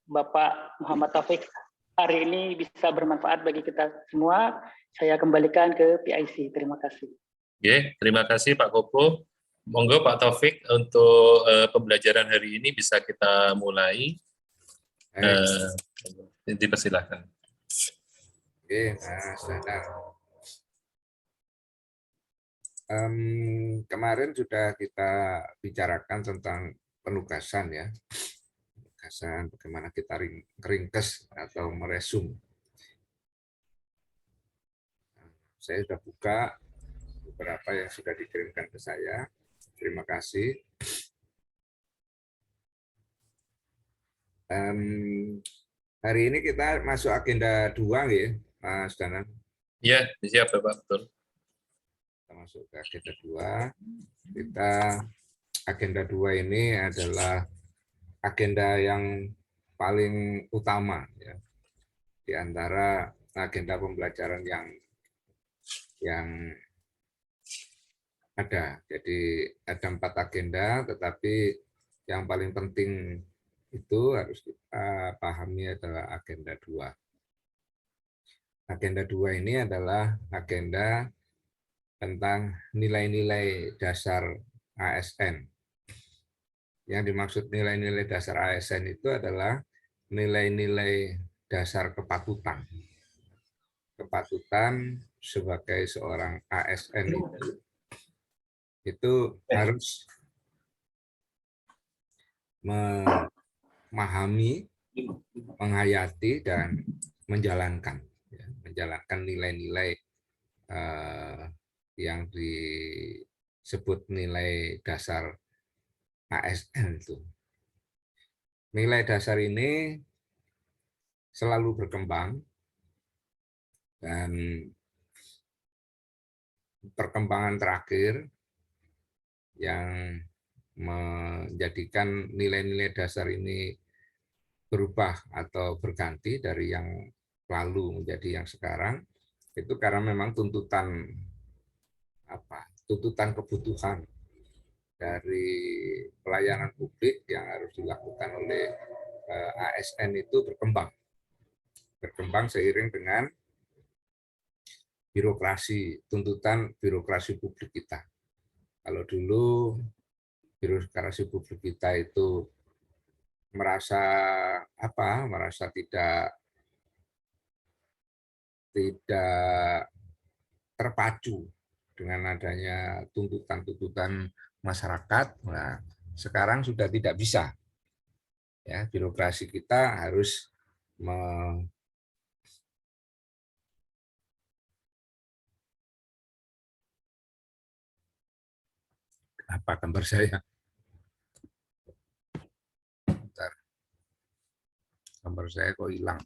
Bapak Muhammad Taufik hari ini bisa bermanfaat bagi kita semua. Saya kembalikan ke PIC. Terima kasih. Oke, terima kasih Pak Koko. Monggo Pak Taufik untuk pembelajaran hari ini bisa kita mulai. Dipersilahkan. Oke, Mas Danang. Kemarin sudah kita bicarakan tentang penugasan ya, penugasan bagaimana kita ringkes atau meresum. Saya sudah buka beberapa yang sudah dikirimkan ke saya. Terima kasih. Hari ini kita masuk agenda 2 ya, Mas Danang. Iya, siap Bapak, betul. Kita masuk ke agenda 2. Agenda 2 ini adalah agenda yang paling utama ya, di antara agenda pembelajaran yang ada. Jadi ada 4 agenda, tetapi yang paling penting itu harus kita pahami adalah agenda 2. Agenda 2 ini adalah agenda tentang nilai-nilai dasar ASN. Yang dimaksud nilai-nilai dasar ASN itu adalah nilai-nilai dasar kepatutan. Kepatutan sebagai seorang ASN itu harus memahami, menghayati, dan menjalankan nilai-nilai yang disebut nilai dasar ASN itu. Nilai dasar ini selalu berkembang dan perkembangan terakhir yang menjadikan nilai-nilai dasar ini berubah atau berganti dari yang lalu menjadi yang sekarang itu karena memang tuntutan kebutuhan dari pelayanan publik yang harus dilakukan oleh ASN itu berkembang seiring dengan tuntutan birokrasi publik kita. Kalau dulu birokrasi publik kita itu merasa tidak terpacu dengan adanya tuntutan-tuntutan masyarakat. Nah, sekarang sudah tidak bisa. Ya, birokrasi kita harus apa gambar saya? Bentar. Gambar saya kok hilang.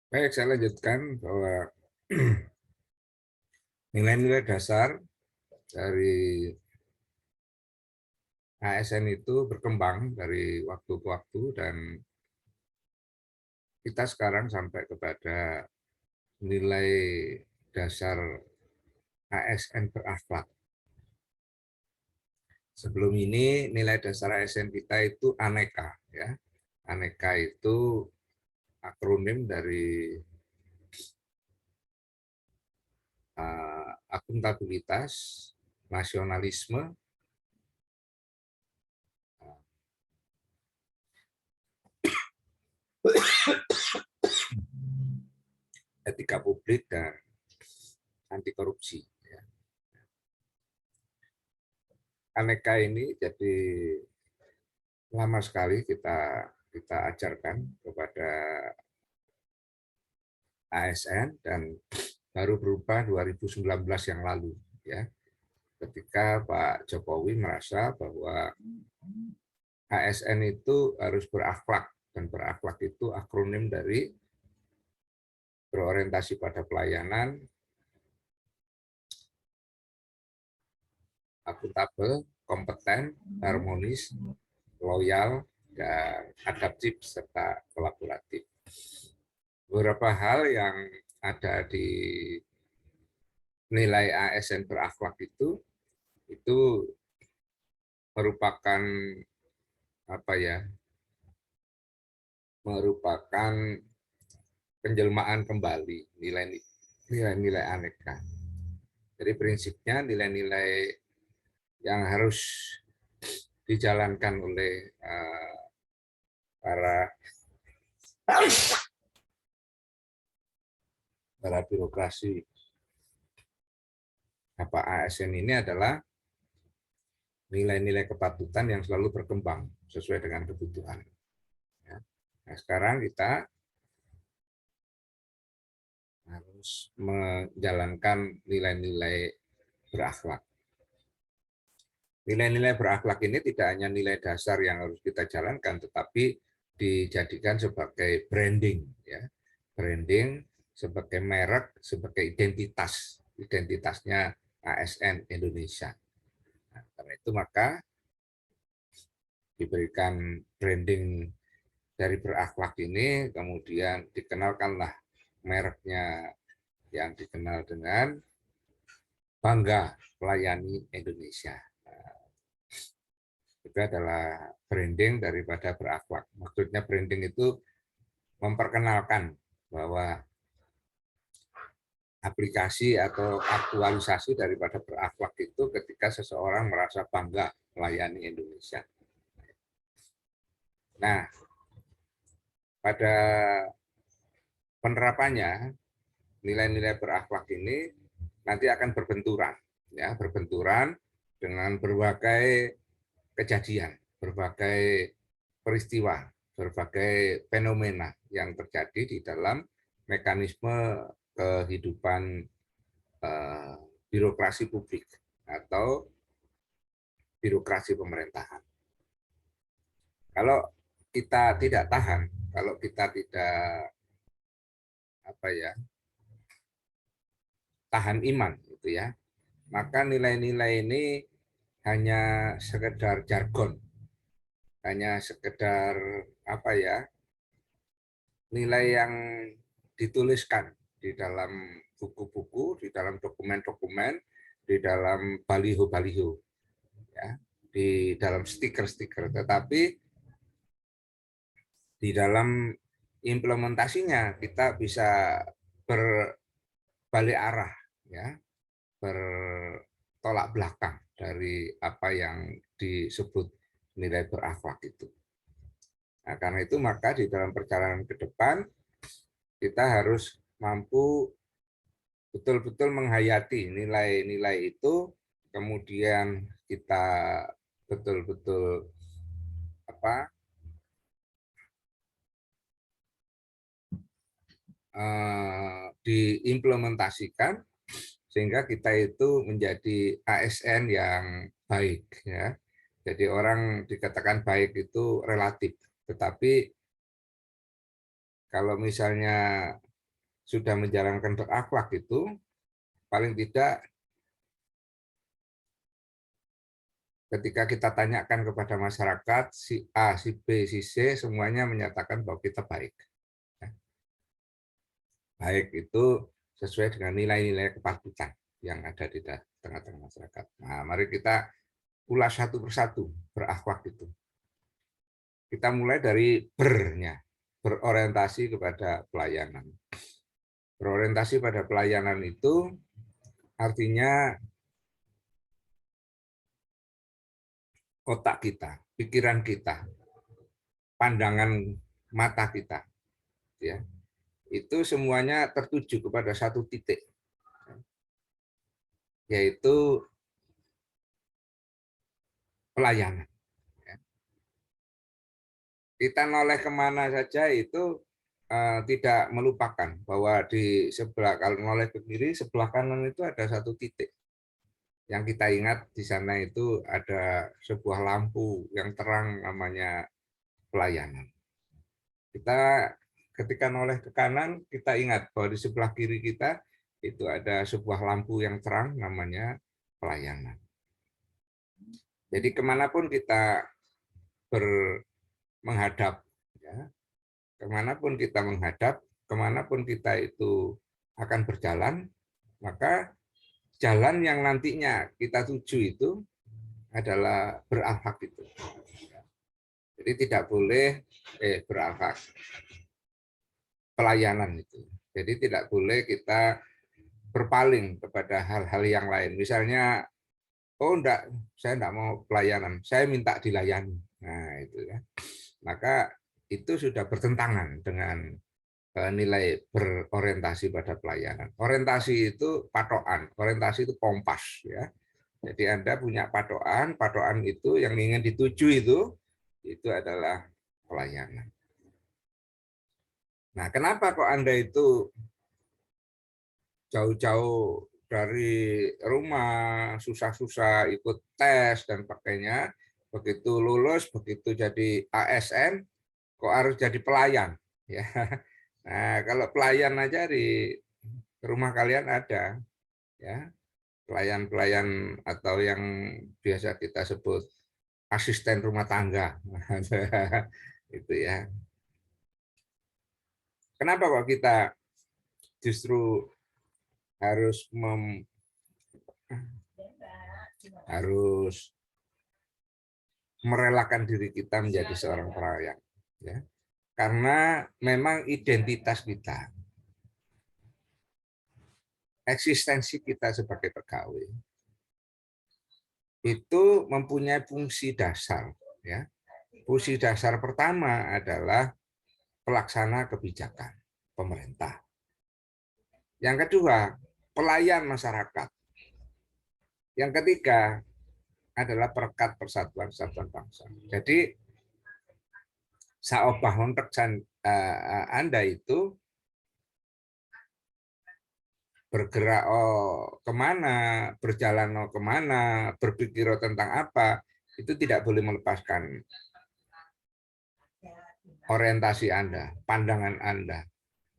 Baik, saya lanjutkan bahwa nilai-nilai dasar dari ASN itu berkembang dari waktu ke waktu dan kita sekarang sampai kepada nilai dasar ASN berakhlak. Sebelum ini nilai dasar ASN kita itu aneka, ya. Aneka itu akronim dari akuntabilitas, nasionalisme, etika publik, dan anti korupsi. Aneka ini jadi lama sekali kita ajarkan kepada ASN dan baru berubah 2019 yang lalu, ya, ketika Pak Jokowi merasa bahwa ASN itu harus berakhlak, dan berakhlak itu akronim dari berorientasi pada pelayanan, akuntabel, kompeten, harmonis, loyal, dan adaptif serta kolaboratif. Beberapa hal yang ada di nilai ASN berakhlak itu merupakan apa ya? Merupakan penjelmaan kembali nilai-nilai aneka. Jadi prinsipnya nilai-nilai yang harus dijalankan oleh para birokrasi ASN ini adalah nilai-nilai kepatutan yang selalu berkembang sesuai dengan kebutuhan. Nah, sekarang kita harus menjalankan nilai-nilai berakhlak. Nilai-nilai berakhlak ini tidak hanya nilai dasar yang harus kita jalankan, tetapi dijadikan sebagai branding, ya, branding sebagai merek, sebagai identitasnya ASN Indonesia. Nah, karena itu maka diberikan branding dari berakhlak ini, kemudian dikenalkanlah mereknya yang dikenal dengan bangga melayani Indonesia. Itu adalah branding daripada berakhlak. Maksudnya branding itu memperkenalkan bahwa aplikasi atau aktualisasi daripada berakhlak itu ketika seseorang merasa bangga melayani Indonesia. Nah, pada penerapannya nilai-nilai berakhlak ini nanti akan berbenturan, ya, berbenturan dengan berbagai kejadian, berbagai peristiwa, berbagai fenomena yang terjadi di dalam mekanisme kehidupan birokrasi publik atau birokrasi pemerintahan. Kalau kita tidak tahan, kalau kita tidak tahan iman, gitu ya, maka nilai-nilai ini hanya sekedar jargon, hanya sekedar nilai yang dituliskan di dalam buku-buku, di dalam dokumen-dokumen, di dalam baliho-baliho, ya, di dalam stiker-stiker. Tetapi di dalam implementasinya kita bisa berbalik arah, ya, bertolak belakang dari apa yang disebut nilai berakhlak itu. Nah, karena itu maka di dalam perjalanan ke depan kita harus mampu betul-betul menghayati nilai-nilai itu, kemudian kita betul-betul diimplementasikan sehingga kita itu menjadi ASN yang baik, ya. Jadi orang dikatakan baik itu relatif, tetapi kalau misalnya sudah menjalankan berakhlak itu paling tidak ketika kita tanyakan kepada masyarakat, si A, si B, si C, semuanya menyatakan bahwa kita baik. Baik itu sesuai dengan nilai-nilai kepatutan yang ada di tengah-tengah masyarakat. Nah, mari kita ulas satu persatu berakhlak itu. Kita mulai dari bernya, berorientasi kepada pelayanan. Berorientasi pada pelayanan itu artinya otak kita, pikiran kita, pandangan mata kita, ya, itu semuanya tertuju kepada satu titik, yaitu pelayanan. Kita noleh kemana saja itu tidak melupakan bahwa di sebelah, kalau noleh ke kiri, sebelah kanan itu ada satu titik. Yang kita ingat di sana itu ada sebuah lampu yang terang namanya pelayanan. Kita ketika noleh ke kanan, kita ingat bahwa di sebelah kiri kita itu ada sebuah lampu yang terang namanya pelayanan. Jadi kemanapun kita menghadap, ya, kemanapun kita menghadap, kemanapun kita itu akan berjalan, maka jalan yang nantinya kita tuju itu adalah berakhlak itu. Jadi tidak boleh berakhlak pelayanan itu. Jadi tidak boleh kita berpaling kepada hal-hal yang lain. Misalnya, oh enggak, saya enggak mau pelayanan, saya minta dilayani. Nah, itu ya. Maka itu sudah bertentangan dengan nilai berorientasi pada pelayanan. Orientasi itu patokan, orientasi itu kompas, ya. Jadi Anda punya patokan, patokan itu yang ingin dituju itu adalah pelayanan. Nah, kenapa kok Anda itu jauh-jauh dari rumah, susah-susah ikut tes dan pakainya, begitu lulus, begitu jadi ASN, kok harus jadi pelayan? Ya. Nah, kalau pelayan aja di rumah kalian ada, ya, pelayan-pelayan atau yang biasa kita sebut asisten rumah tangga, itu ya. Kenapa kok kita justru harus merelakan diri kita menjadi seorang pelayan, ya? Karena memang identitas kita, eksistensi kita sebagai pegawai itu mempunyai fungsi dasar, ya. Fungsi dasar pertama adalah pelaksana kebijakan pemerintah. Yang kedua, pelayan masyarakat. Yang ketiga adalah perekat persatuan kesatuan bangsa. Jadi saobah untuk Anda itu bergerak kemana, berjalan kemana, berpikir tentang apa, itu tidak boleh melepaskan orientasi Anda, pandangan Anda,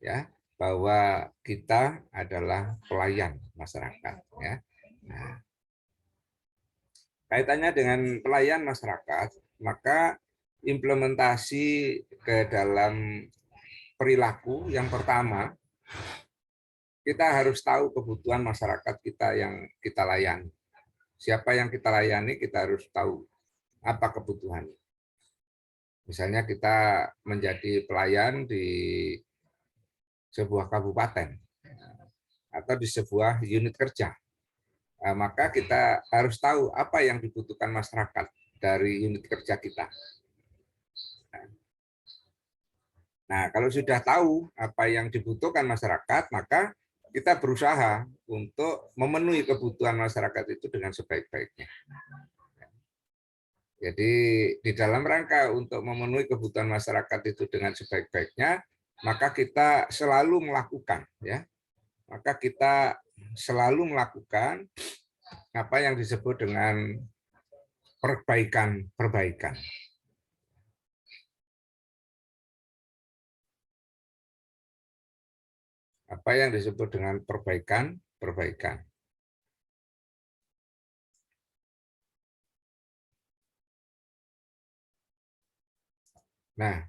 ya, bahwa kita adalah pelayan masyarakat, ya. Nah, kaitannya dengan pelayan masyarakat, maka implementasi ke dalam perilaku yang pertama, kita harus tahu kebutuhan masyarakat kita yang kita layani. Siapa yang kita layani, kita harus tahu apa kebutuhannya. Misalnya kita menjadi pelayan di sebuah kabupaten atau di sebuah unit kerja, maka kita harus tahu apa yang dibutuhkan masyarakat dari unit kerja kita. Nah, kalau sudah tahu apa yang dibutuhkan masyarakat, maka kita berusaha untuk memenuhi kebutuhan masyarakat itu dengan sebaik-baiknya. Jadi di dalam rangka untuk memenuhi kebutuhan masyarakat itu dengan sebaik-baiknya, maka kita selalu melakukan, ya. Maka kita selalu melakukan apa yang disebut dengan perbaikan. Apa yang disebut dengan perbaikan. Nah,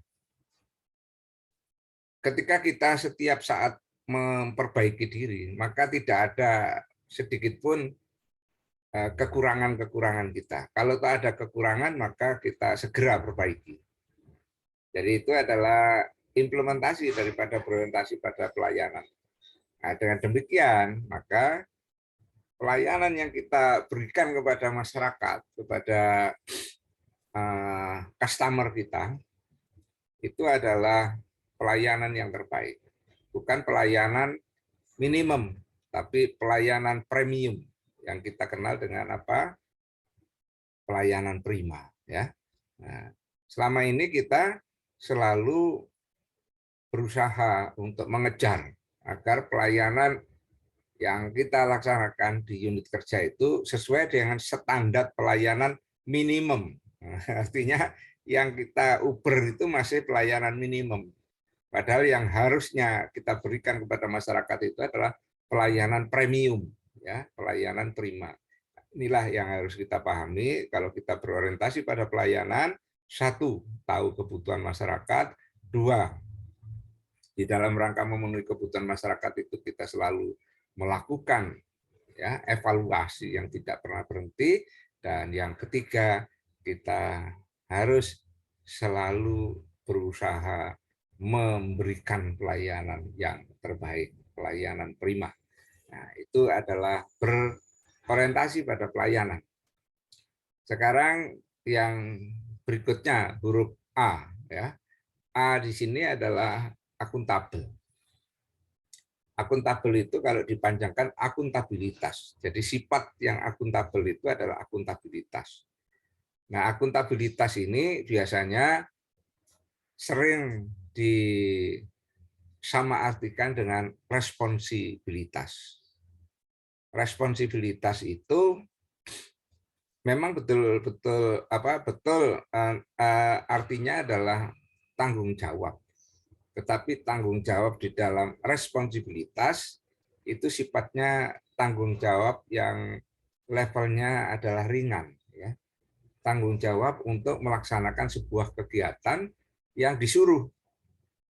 ketika kita setiap saat memperbaiki diri, maka tidak ada sedikit pun kekurangan-kekurangan kita. Kalau tak ada kekurangan, maka kita segera perbaiki. Jadi itu adalah implementasi daripada berorientasi pada pelayanan. Nah, dengan demikian, maka pelayanan yang kita berikan kepada masyarakat, kepada customer kita, itu adalah pelayanan yang terbaik. Bukan pelayanan minimum, tapi pelayanan premium yang kita kenal dengan apa? Pelayanan prima, ya. Nah, selama ini kita selalu berusaha untuk mengejar agar pelayanan yang kita laksanakan di unit kerja itu sesuai dengan standar pelayanan minimum. Nah, artinya yang kita uber itu masih pelayanan minimum. Padahal yang harusnya kita berikan kepada masyarakat itu adalah pelayanan premium, ya, pelayanan prima. Inilah yang harus kita pahami kalau kita berorientasi pada pelayanan. Satu, tahu kebutuhan masyarakat. Dua, di dalam rangka memenuhi kebutuhan masyarakat itu kita selalu melakukan ya evaluasi yang tidak pernah berhenti. Dan yang ketiga, kita harus selalu berusaha memberikan pelayanan yang terbaik, pelayanan prima. Nah, itu adalah berorientasi pada pelayanan. Sekarang yang berikutnya huruf A, ya. A di sini adalah akuntabel. Akuntabel itu kalau dipanjangkan akuntabilitas. Jadi sifat yang akuntabel itu adalah akuntabilitas. Nah, akuntabilitas ini biasanya sering disamaartikan dengan responsibilitas. Responsibilitas itu memang betul artinya adalah tanggung jawab. Tetapi tanggung jawab di dalam responsibilitas itu sifatnya tanggung jawab yang levelnya adalah ringan, ya. Tanggung jawab untuk melaksanakan sebuah kegiatan yang disuruh.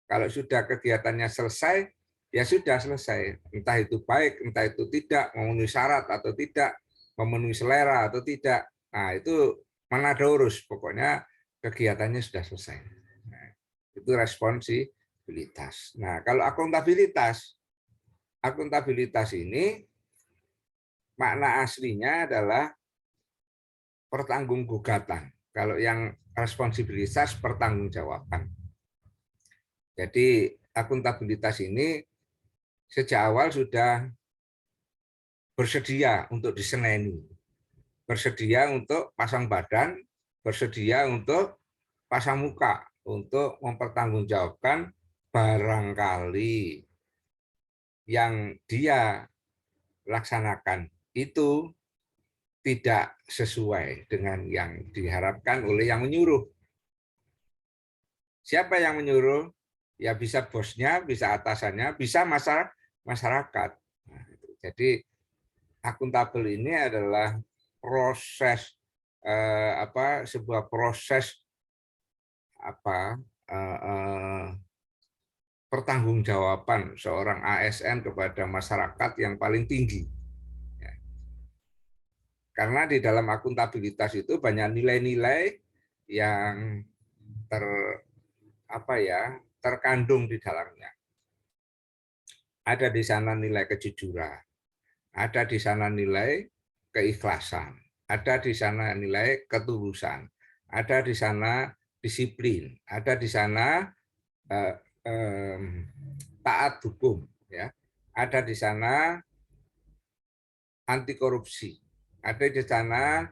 Kalau sudah kegiatannya selesai, ya sudah selesai. Entah itu baik, entah itu tidak, memenuhi syarat atau tidak, memenuhi selera atau tidak. Nah, itu mana ada urus, pokoknya kegiatannya sudah selesai. Nah, itu responsibilitas. Nah, kalau akuntabilitas ini makna aslinya adalah pertanggunggugatan. Kalau yang responsibilitas pertanggungjawaban. Jadi akuntabilitas ini sejak awal sudah bersedia untuk diseneni, bersedia untuk pasang badan, bersedia untuk pasang muka, untuk mempertanggungjawabkan barangkali yang dia laksanakan itu tidak sesuai dengan yang diharapkan oleh yang menyuruh. Siapa yang menyuruh? Ya bisa bosnya, bisa atasannya, bisa masyarakat. Nah, jadi akuntabel ini adalah proses sebuah proses pertanggungjawaban seorang ASN kepada masyarakat yang paling tinggi. Karena di dalam akuntabilitas itu banyak nilai-nilai yang terkandung di dalamnya. Ada di sana nilai kejujuran, ada di sana nilai keikhlasan, ada di sana nilai ketulusan, ada di sana disiplin, ada di sana taat hukum, ya, ada di sana anti korupsi, ada di sana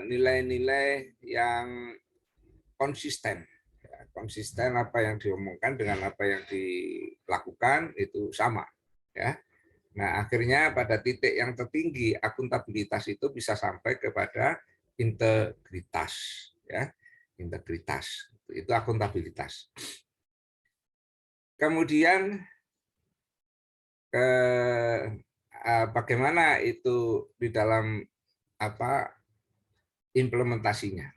nilai-nilai yang konsisten. Konsisten apa yang diomongkan dengan apa yang dilakukan itu sama, ya. Nah, akhirnya pada titik yang tertinggi akuntabilitas itu bisa sampai kepada integritas, ya. Integritas itu akuntabilitas. Kemudian bagaimana itu di dalam implementasinya.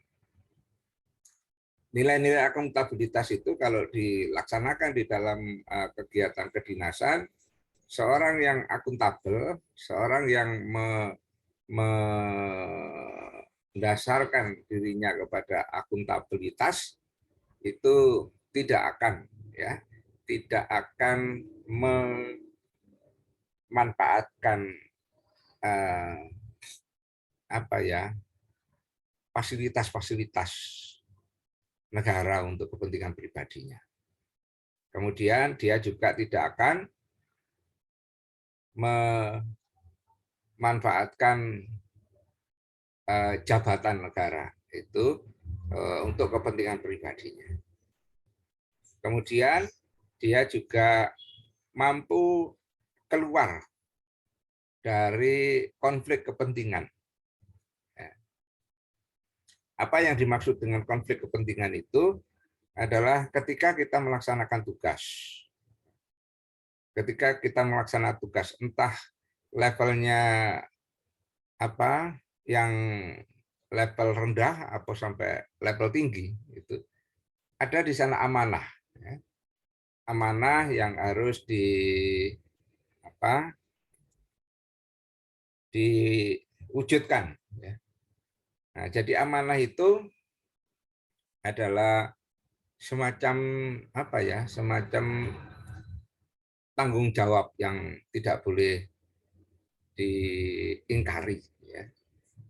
Nilai-nilai akuntabilitas itu kalau dilaksanakan di dalam kegiatan kedinasan, seorang yang akuntabel, seorang yang mendasarkan dirinya kepada akuntabilitas itu tidak akan memanfaatkan fasilitas-fasilitas negara untuk kepentingan pribadinya. Kemudian dia juga tidak akan memanfaatkan jabatan negara itu untuk kepentingan pribadinya. Kemudian dia juga mampu keluar dari konflik kepentingan. Apa yang dimaksud dengan konflik kepentingan itu adalah ketika kita melaksanakan tugas. Ketika kita melaksanakan tugas, entah levelnya yang level rendah atau sampai level tinggi, itu ada di sana amanah. Amanah yang harus diwujudkan. Nah, jadi amanah itu adalah semacam semacam tanggung jawab yang tidak boleh diingkari.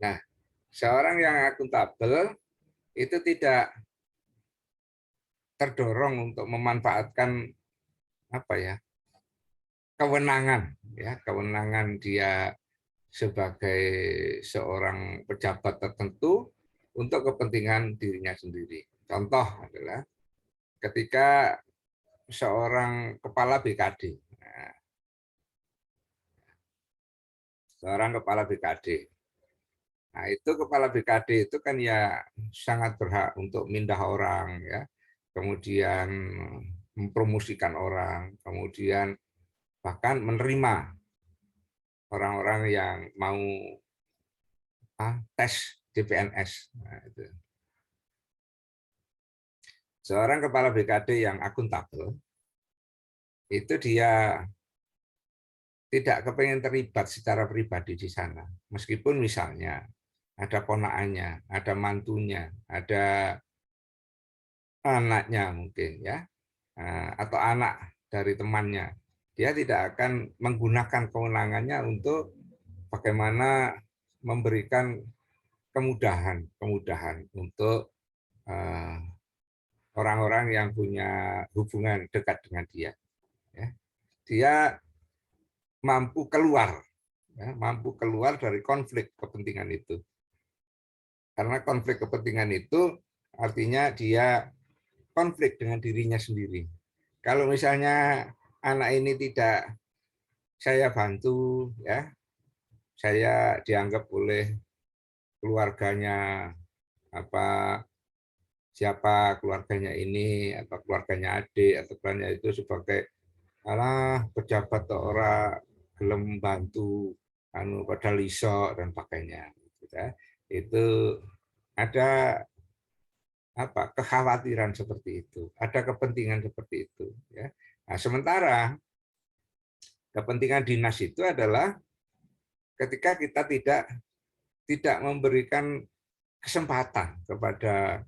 Nah, seorang yang akuntabel itu tidak terdorong untuk memanfaatkan kewenangan dia sebagai seorang pejabat tertentu untuk kepentingan dirinya sendiri. Contoh adalah ketika seorang kepala BKD, nah itu kepala BKD itu kan ya sangat berhak untuk mindah orang, ya, kemudian mempromosikan orang, kemudian bahkan menerima orang-orang yang mau tes CPNS. Nah, itu. Seorang kepala BKD yang akuntabel, itu dia tidak kepengen terlibat secara pribadi di sana. Meskipun misalnya ada ponakannya, ada mantunya, ada anaknya mungkin, ya, atau anak dari temannya. Dia tidak akan menggunakan kewenangannya untuk bagaimana memberikan kemudahan untuk orang-orang yang punya hubungan dekat dengan dia. Dia mampu keluar dari konflik kepentingan itu. Karena konflik kepentingan itu artinya dia konflik dengan dirinya sendiri. Kalau misalnya anak ini tidak saya bantu, ya, saya dianggap oleh keluarganya siapa keluarganya ini atau keluarganya adik atau keluarganya itu sebagai pejabat atau orang gelem bantu padahal iso dan pakainya, ya. Itu ada kekhawatiran seperti itu, ada kepentingan seperti itu, ya. Nah, sementara kepentingan dinas itu adalah ketika kita tidak memberikan kesempatan kepada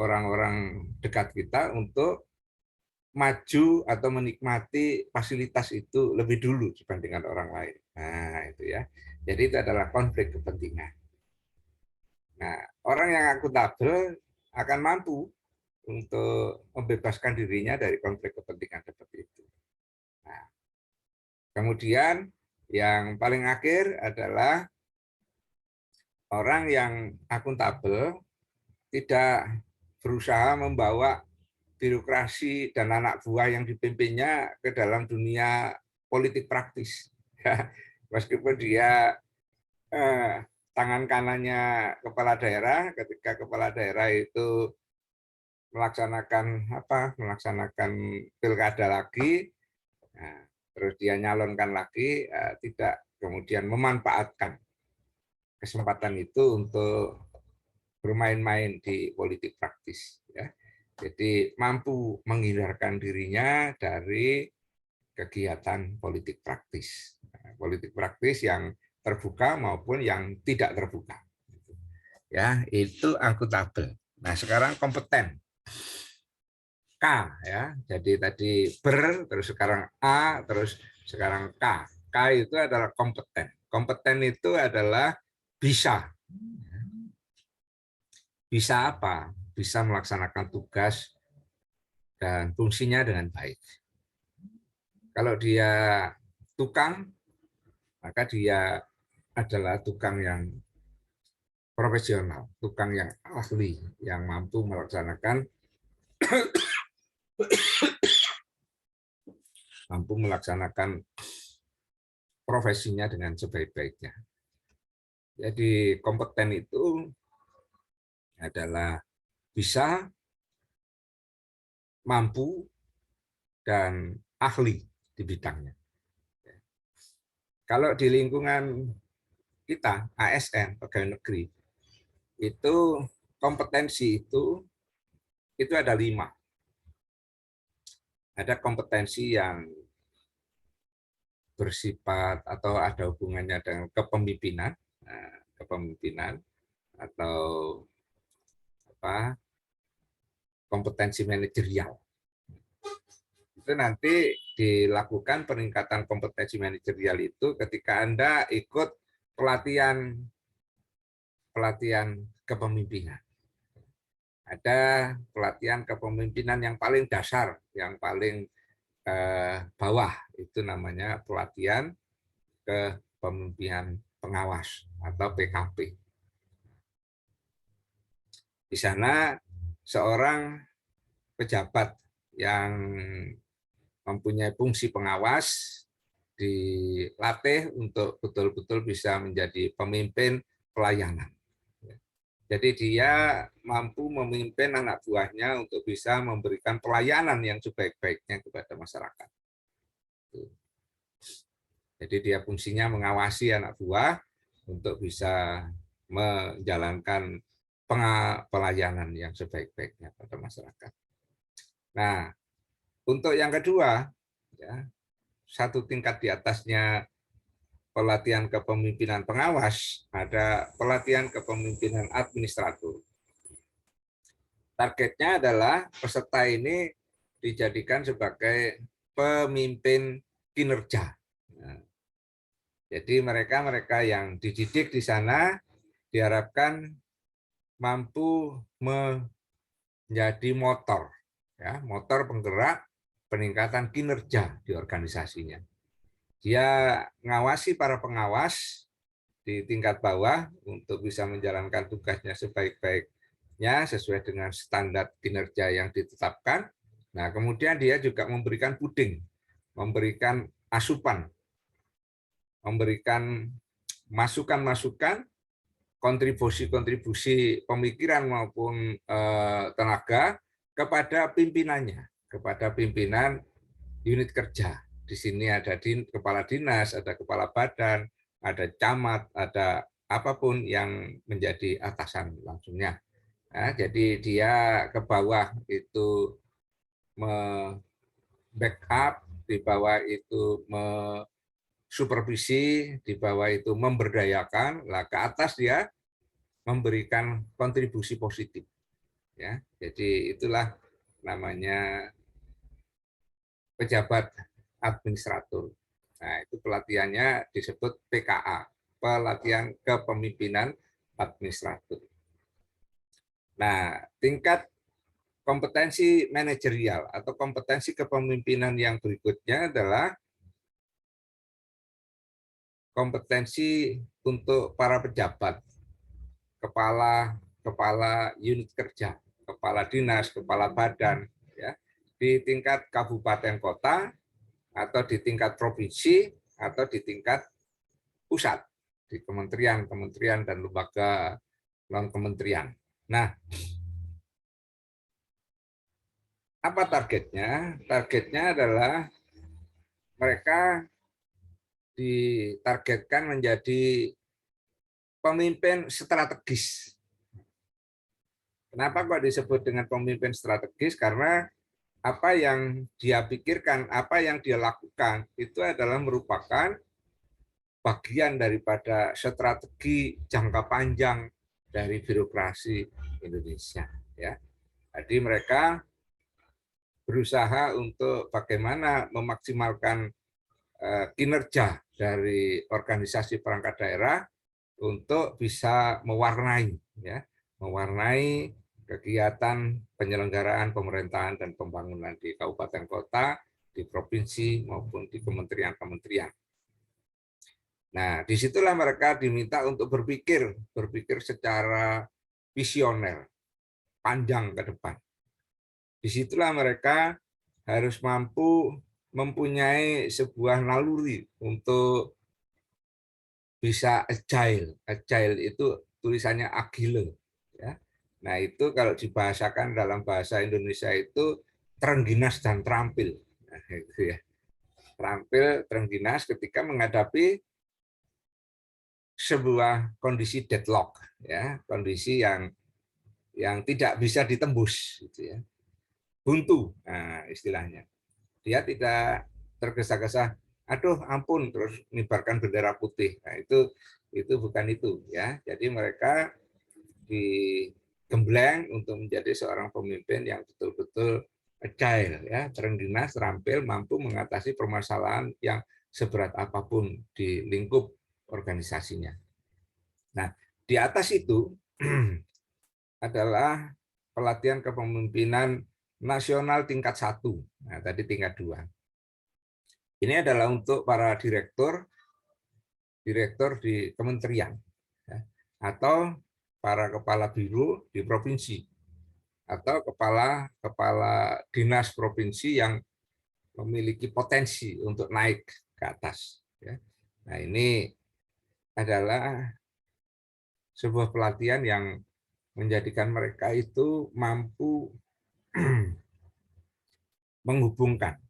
orang-orang dekat kita untuk maju atau menikmati fasilitas itu lebih dulu dibandingkan orang lain. Nah, itu ya. Jadi itu adalah konflik kepentingan. Nah, orang yang akuntabel akan mampu untuk membebaskan dirinya dari konflik kepentingan seperti itu. Nah, kemudian yang paling akhir adalah orang yang akuntabel tidak berusaha membawa birokrasi dan anak buah yang dipimpinnya ke dalam dunia politik praktis. Meskipun dia tangan kanannya kepala daerah, ketika kepala daerah itu melaksanakan pilkada lagi, nah, terus dia nyalonkan lagi, tidak kemudian memanfaatkan kesempatan itu untuk bermain-main di politik praktis. Ya. Jadi mampu menghindarkan dirinya dari kegiatan politik praktis. Politik praktis yang terbuka maupun yang tidak terbuka. Ya, itu akuntabel. Nah, sekarang kompeten. K ya. Jadi tadi terus sekarang A, terus sekarang K. K itu adalah kompeten. Kompeten itu adalah bisa. Bisa apa? Bisa melaksanakan tugas dan fungsinya dengan baik. Kalau dia tukang, maka dia adalah tukang yang profesional, tukang yang ahli, yang mampu melaksanakan profesinya dengan sebaik-baiknya. Jadi kompeten itu adalah bisa, mampu, dan ahli di bidangnya. Kalau di lingkungan kita, ASN, pegawai negeri, itu kompetensi itu ada 5. Ada kompetensi yang bersifat atau ada hubungannya dengan kepemimpinan atau kompetensi manajerial. Itu nanti dilakukan peningkatan kompetensi manajerial itu ketika Anda ikut pelatihan kepemimpinan. Ada pelatihan kepemimpinan yang paling dasar, yang paling bawah, itu namanya pelatihan kepemimpinan pengawas atau PKP. Di sana seorang pejabat yang mempunyai fungsi pengawas dilatih untuk betul-betul bisa menjadi pemimpin pelayanan. Jadi dia mampu memimpin anak buahnya untuk bisa memberikan pelayanan yang sebaik-baiknya kepada masyarakat. Jadi dia fungsinya mengawasi anak buah untuk bisa menjalankan pelayanan yang sebaik-baiknya pada masyarakat. Nah, untuk yang kedua, ya, satu tingkat di atasnya pelatihan kepemimpinan pengawas, ada pelatihan kepemimpinan administrator. Targetnya adalah peserta ini dijadikan sebagai pemimpin kinerja. Nah, jadi mereka yang dididik di sana diharapkan mampu menjadi motor, ya, motor penggerak peningkatan kinerja di organisasinya. Dia ngawasi para pengawas di tingkat bawah untuk bisa menjalankan tugasnya sebaik-baiknya sesuai dengan standar kinerja yang ditetapkan. Nah, kemudian dia juga memberikan puding, memberikan asupan, memberikan masukan-masukan, kontribusi-kontribusi pemikiran maupun tenaga kepada pimpinannya, kepada pimpinan unit kerja. Di sini ada kepala dinas, ada kepala badan, ada camat, ada apapun yang menjadi atasan langsungnya. Nah, jadi dia ke bawah itu backup, di bawah itu supervisi, di bawah itu memberdayakan, lah ke atas dia memberikan kontribusi positif. Ya, jadi itulah namanya pejabat administrator. Nah, itu pelatihannya disebut PKA, pelatihan kepemimpinan administrator. Nah, tingkat kompetensi manajerial atau kompetensi kepemimpinan yang berikutnya adalah kompetensi untuk para pejabat, kepala unit kerja, kepala dinas, kepala badan, ya, di tingkat kabupaten kota, atau di tingkat provinsi, atau di tingkat pusat, di kementerian dan lembaga non-kementerian. Nah, apa targetnya? Targetnya adalah mereka ditargetkan menjadi pemimpin strategis. Kenapa kok disebut dengan pemimpin strategis? Karena apa yang dia pikirkan, apa yang dia lakukan, itu adalah merupakan bagian daripada strategi jangka panjang dari birokrasi Indonesia. Ya. Jadi mereka berusaha untuk bagaimana memaksimalkan kinerja dari organisasi perangkat daerah untuk bisa mewarnai kegiatan penyelenggaraan pemerintahan dan pembangunan di kabupaten kota, di provinsi maupun di kementerian-kementerian. Nah, disitulah mereka diminta untuk berpikir secara visioner, panjang ke depan. Disitulah mereka harus mampu mempunyai sebuah naluri untuk bisa agile. Agile itu tulisannya agile. Ya. Nah itu kalau dibahasakan dalam bahasa Indonesia itu terengginas dan terampil. Nah, itu ya. Terampil, terengginas ketika menghadapi sebuah kondisi deadlock, ya, kondisi yang tidak bisa ditembus, gitu ya. Buntu, nah, istilahnya. Dia tidak tergesa-gesa, aduh ampun, terus mengibarkan bendera putih. Nah, itu bukan itu, ya. Jadi mereka digembleng untuk menjadi seorang pemimpin yang betul-betul agile, ya, terengginas, terampil, mampu mengatasi permasalahan yang seberat apapun di lingkup organisasinya. Nah, di atas itu adalah pelatihan kepemimpinan nasional tingkat 1. Nah, tadi tingkat 2. Ini adalah untuk para direktur di kementerian, ya, atau para kepala biro di provinsi, atau kepala dinas provinsi yang memiliki potensi untuk naik ke atas. Ya. Nah, ini adalah sebuah pelatihan yang menjadikan mereka itu mampu menghubungkan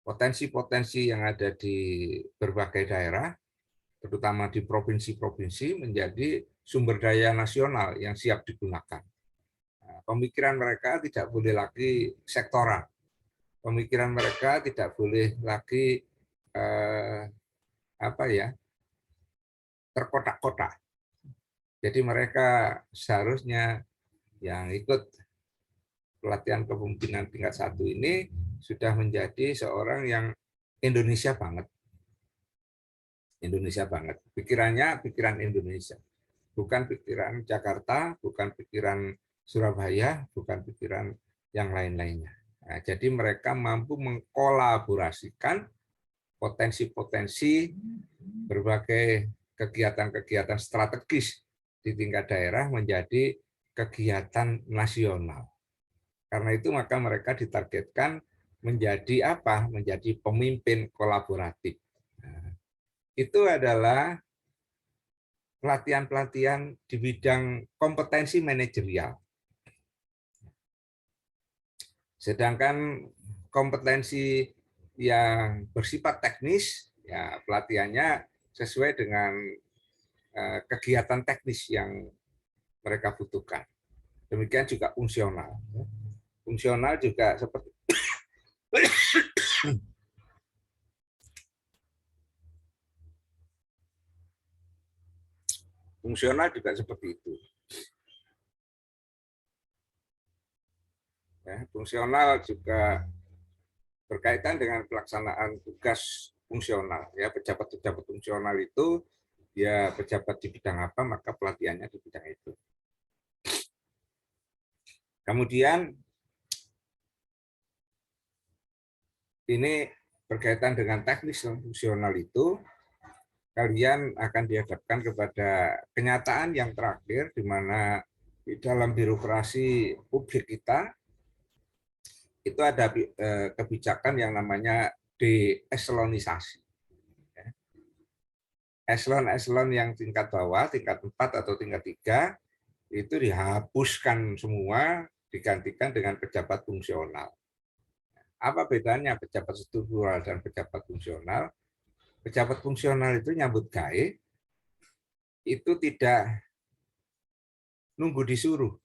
potensi-potensi yang ada di berbagai daerah, terutama di provinsi-provinsi, menjadi sumber daya nasional yang siap digunakan. Nah, pemikiran mereka tidak boleh lagi sektoral. Pemikiran mereka tidak boleh lagi terkotak-kotak. Jadi mereka seharusnya yang ikut pelatihan kepemimpinan tingkat 1 ini sudah menjadi seorang yang Indonesia banget. Indonesia banget. Pikirannya pikiran Indonesia. Bukan pikiran Jakarta, bukan pikiran Surabaya, bukan pikiran yang lain-lainnya. Nah, jadi mereka mampu mengkolaborasikan potensi-potensi berbagai kegiatan-kegiatan strategis di tingkat daerah menjadi kegiatan nasional. Karena itu maka mereka ditargetkan menjadi apa? Menjadi pemimpin kolaboratif. Nah, itu adalah pelatihan-pelatihan di bidang kompetensi manajerial. Sedangkan kompetensi yang bersifat teknis, ya pelatihannya sesuai dengan kegiatan teknis yang mereka butuhkan. Demikian juga fungsional. Fungsional juga seperti fungsional juga seperti itu. Ya, fungsional juga berkaitan dengan pelaksanaan tugas fungsional. Ya, pejabat-pejabat fungsional itu ya pejabat di bidang apa, maka pelatihannya di bidang itu. Kemudian ini berkaitan dengan teknis dan fungsional itu, kalian akan dihadapkan kepada kenyataan yang terakhir, di mana di dalam birokrasi publik kita, itu ada kebijakan yang namanya deeselonisasi. Eselon-eselon yang tingkat bawah, tingkat 4 atau tingkat 3, itu dihapuskan semua, digantikan dengan pejabat fungsional. Apa bedanya pejabat struktural dan pejabat fungsional? Pejabat fungsional itu nyambut gawe, itu tidak nunggu disuruh.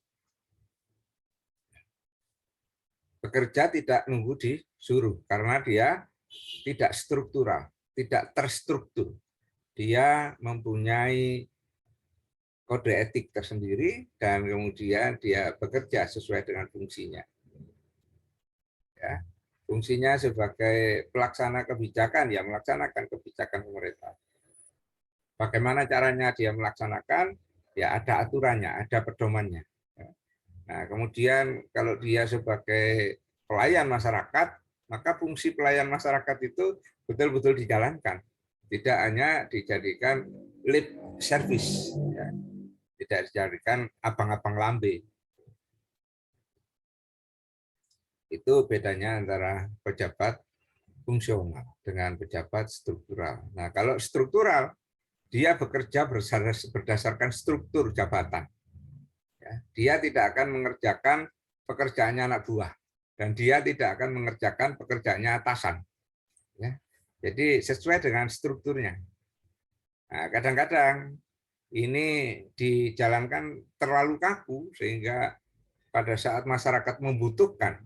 Bekerja tidak nunggu disuruh, karena dia tidak struktural, tidak terstruktur. Dia mempunyai kode etik tersendiri dan kemudian dia bekerja sesuai dengan fungsinya. Ya. Fungsinya sebagai pelaksana kebijakan, ya melaksanakan kebijakan pemerintah. Bagaimana caranya dia melaksanakan? Ya ada aturannya, ada pedomannya. Nah, kemudian kalau dia sebagai pelayan masyarakat, maka fungsi pelayan masyarakat itu betul-betul dijalankan. Tidak hanya dijadikan lip service, ya. Tidak dijadikan abang-abang lambe. Itu bedanya antara pejabat fungsional dengan pejabat struktural. Nah, kalau struktural, dia bekerja berdasarkan struktur jabatan. Dia tidak akan mengerjakan pekerjaannya anak buah. Dan dia tidak akan mengerjakan pekerjaannya atasan. Jadi sesuai dengan strukturnya. Nah, kadang-kadang ini dijalankan terlalu kaku, sehingga pada saat masyarakat membutuhkan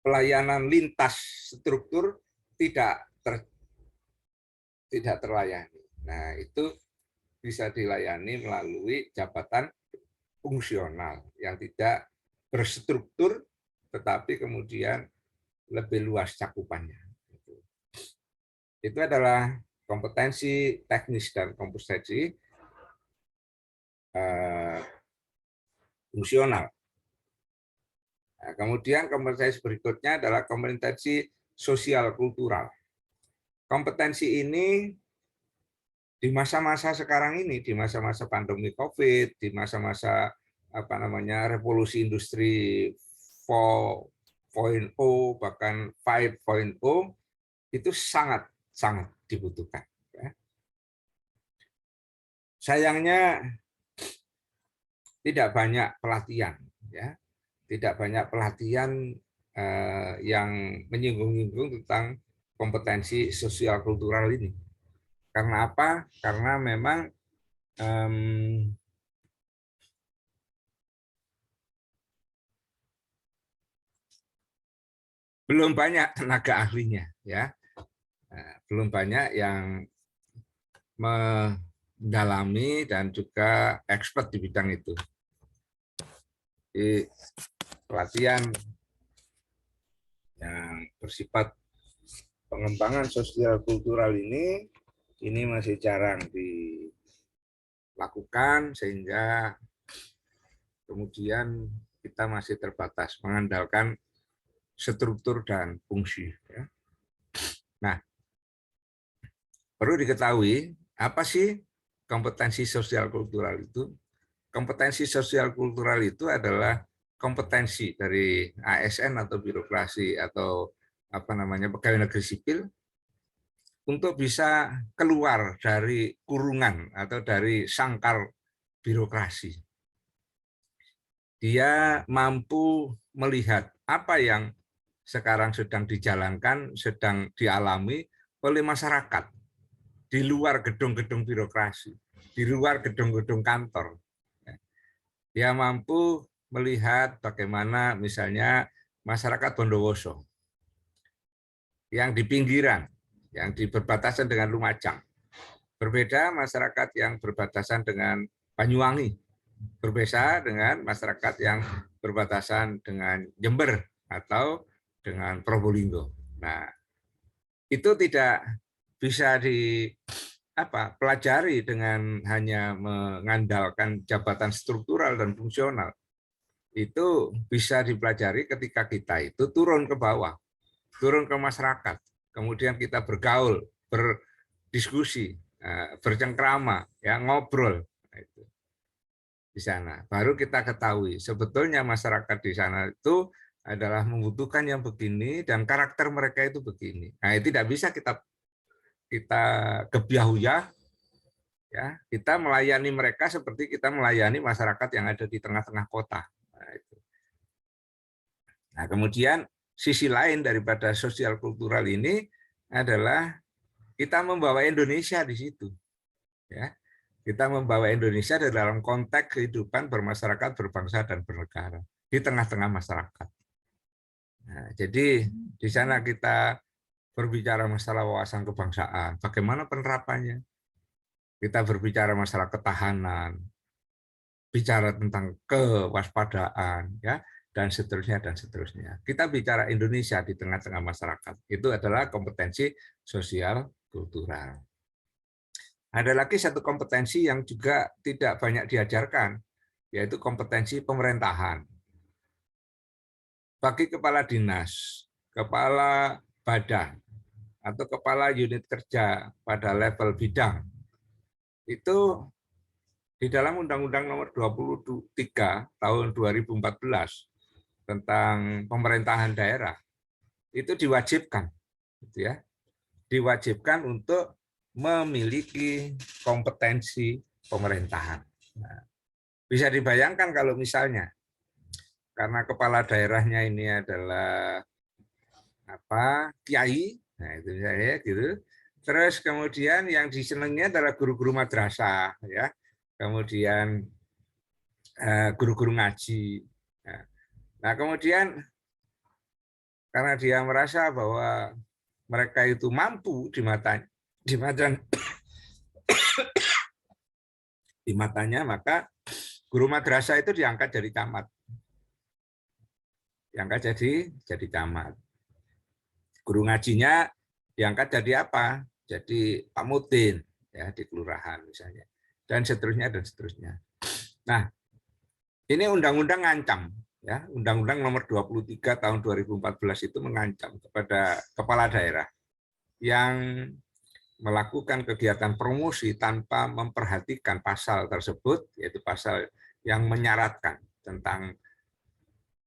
pelayanan lintas struktur tidak terlayani. Nah, itu bisa dilayani melalui jabatan fungsional yang tidak berstruktur, tetapi kemudian lebih luas cakupannya. Itu adalah kompetensi teknis dan kompetensi fungsional. Nah, kemudian kompetensi berikutnya adalah kompetensi sosial kultural. Kompetensi ini di masa-masa sekarang ini, di masa-masa pandemi COVID, di masa-masa revolusi industri 4.0 bahkan 5.0 itu sangat dibutuhkan. Sayangnya tidak banyak pelatihan, ya. Tidak banyak pelatihan yang menyinggung-nyinggung tentang kompetensi sosial kultural ini. Karena apa? Karena memang belum banyak tenaga ahlinya, ya. Belum banyak yang mendalami dan juga expert di bidang itu. Di pelatihan yang bersifat pengembangan sosial kultural ini masih jarang dilakukan, sehingga kemudian kita masih terbatas mengandalkan struktur dan fungsi. Nah, perlu diketahui apa sih kompetensi sosial kultural itu? Kompetensi sosial kultural itu adalah kompetensi dari ASN atau birokrasi atau pegawai negeri sipil untuk bisa keluar dari kurungan atau dari sangkar birokrasi. Dia mampu melihat apa yang sekarang sedang dijalankan, sedang dialami oleh masyarakat di luar gedung-gedung birokrasi, di luar gedung-gedung kantor. Dia mampu melihat bagaimana misalnya masyarakat Bondowoso yang di pinggiran, yang di berbatasan dengan Lumajang. Berbeda masyarakat yang berbatasan dengan Banyuwangi, berbeda dengan masyarakat yang berbatasan dengan Jember atau dengan Probolinggo. Nah, itu tidak bisa pelajari dengan hanya mengandalkan jabatan struktural dan fungsional. Itu bisa dipelajari ketika kita itu turun ke bawah, turun ke masyarakat, kemudian kita bergaul, berdiskusi, bercengkrama, ya ngobrol. Itu di sana baru kita ketahui sebetulnya masyarakat di sana itu adalah membutuhkan yang begini dan karakter mereka itu begini. Nah, itu tidak bisa kita gebyahuyah, ya, kita melayani mereka seperti kita melayani masyarakat yang ada di tengah-tengah kota. Nah, kemudian sisi lain daripada sosial kultural ini adalah kita membawa Indonesia di situ. Ya, kita membawa Indonesia dalam konteks kehidupan bermasyarakat, berbangsa, dan bernegara di tengah-tengah masyarakat. Nah, jadi di sana kita berbicara masalah wawasan kebangsaan, bagaimana penerapannya. Kita berbicara masalah ketahanan, bicara tentang kewaspadaan, ya, dan seterusnya dan seterusnya. Kita bicara Indonesia di tengah-tengah masyarakat. Itu adalah kompetensi sosial kultural. Ada lagi satu kompetensi yang juga tidak banyak diajarkan, yaitu kompetensi pemerintahan. Bagi kepala dinas, kepala badan, atau kepala unit kerja pada level bidang, itu di dalam Undang-Undang Nomor 23 Tahun 2014 tentang pemerintahan daerah, itu diwajibkan, gitu ya, diwajibkan untuk memiliki kompetensi pemerintahan. Nah, bisa dibayangkan kalau misalnya karena kepala daerahnya ini adalah kiai, nah itu saya gitu. Terus kemudian yang disenangi adalah guru-guru madrasah, ya, kemudian guru-guru ngaji. Nah kemudian karena dia merasa bahwa mereka itu mampu di matanya, maka guru madrasah itu diangkat jadi camat. Diangkat jadi camat. Guru ngajinya diangkat jadi apa? Jadi Pak Mudin, ya, di kelurahan misalnya. Dan seterusnya dan seterusnya. Nah, ini undang-undang ngancam, ya. Undang-Undang Nomor 23 Tahun 2014 itu mengancam kepada kepala daerah yang melakukan kegiatan promosi tanpa memperhatikan pasal tersebut, yaitu pasal yang menyaratkan tentang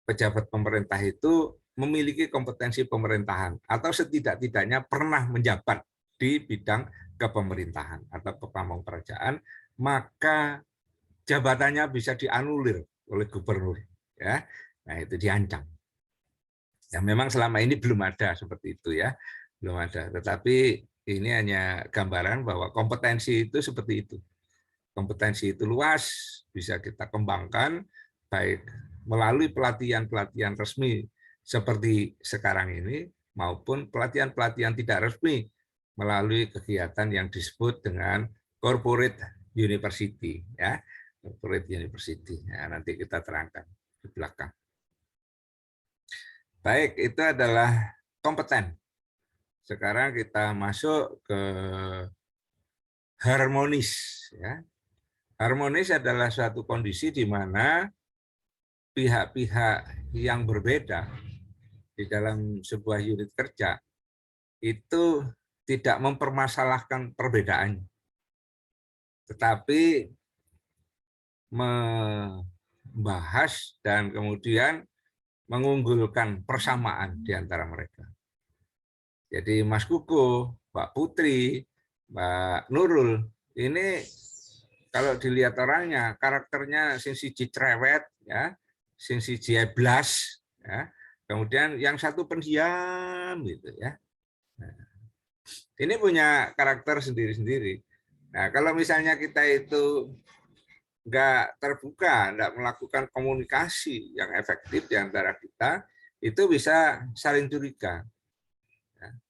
pejabat pemerintah itu memiliki kompetensi pemerintahan atau setidak-tidaknya pernah menjabat di bidang kepemerintahan atau kepamongkerajaan, maka jabatannya bisa dianulir oleh gubernur, ya. Nah, itu diancam. Ya, memang selama ini belum ada seperti itu, ya, belum ada. Tetapi ini hanya gambaran bahwa kompetensi itu seperti itu. Kompetensi itu luas, bisa kita kembangkan baik melalui pelatihan-pelatihan resmi seperti sekarang ini maupun pelatihan-pelatihan tidak resmi melalui kegiatan yang disebut dengan corporate university, ya, corporate university. Ya, nanti kita terangkan di belakang. Baik, itu adalah kompeten. Sekarang kita masuk ke harmonis, ya. Harmonis adalah suatu kondisi di mana pihak-pihak yang berbeda di dalam sebuah unit kerja itu tidak mempermasalahkan perbedaannya, tetapi membahas dan kemudian mengunggulkan persamaan di antara mereka. Jadi Mas Kuku, Mbak Putri, Mbak Nurul, ini kalau dilihat orangnya, karakternya sing siji cerewet, ya, sing siji eblas, ya. Kemudian yang satu pendiam, gitu, ya. Nah, ini punya karakter sendiri-sendiri. Nah, kalau misalnya kita itu nggak terbuka, nggak melakukan komunikasi yang efektif di antara kita, itu bisa saling curiga.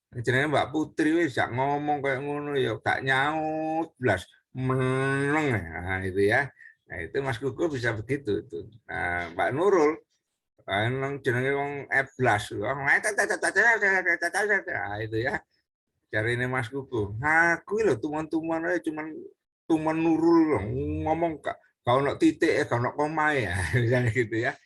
Jenenge Mbak Putri wis gak ngomong kayak ngono ya gak nyaut blas meneng, nah itu ya. Nah itu Mas Kuku bisa begitu itu. Nah Mbak Nurul nang jenenge wong eblas, nah itu ya. Cari ini Mas Kuku. Aku lho tuman-tuman aja cuman tuman Nurul ngomong gak ono titik gak ono koma ya, misalnya gitu ya.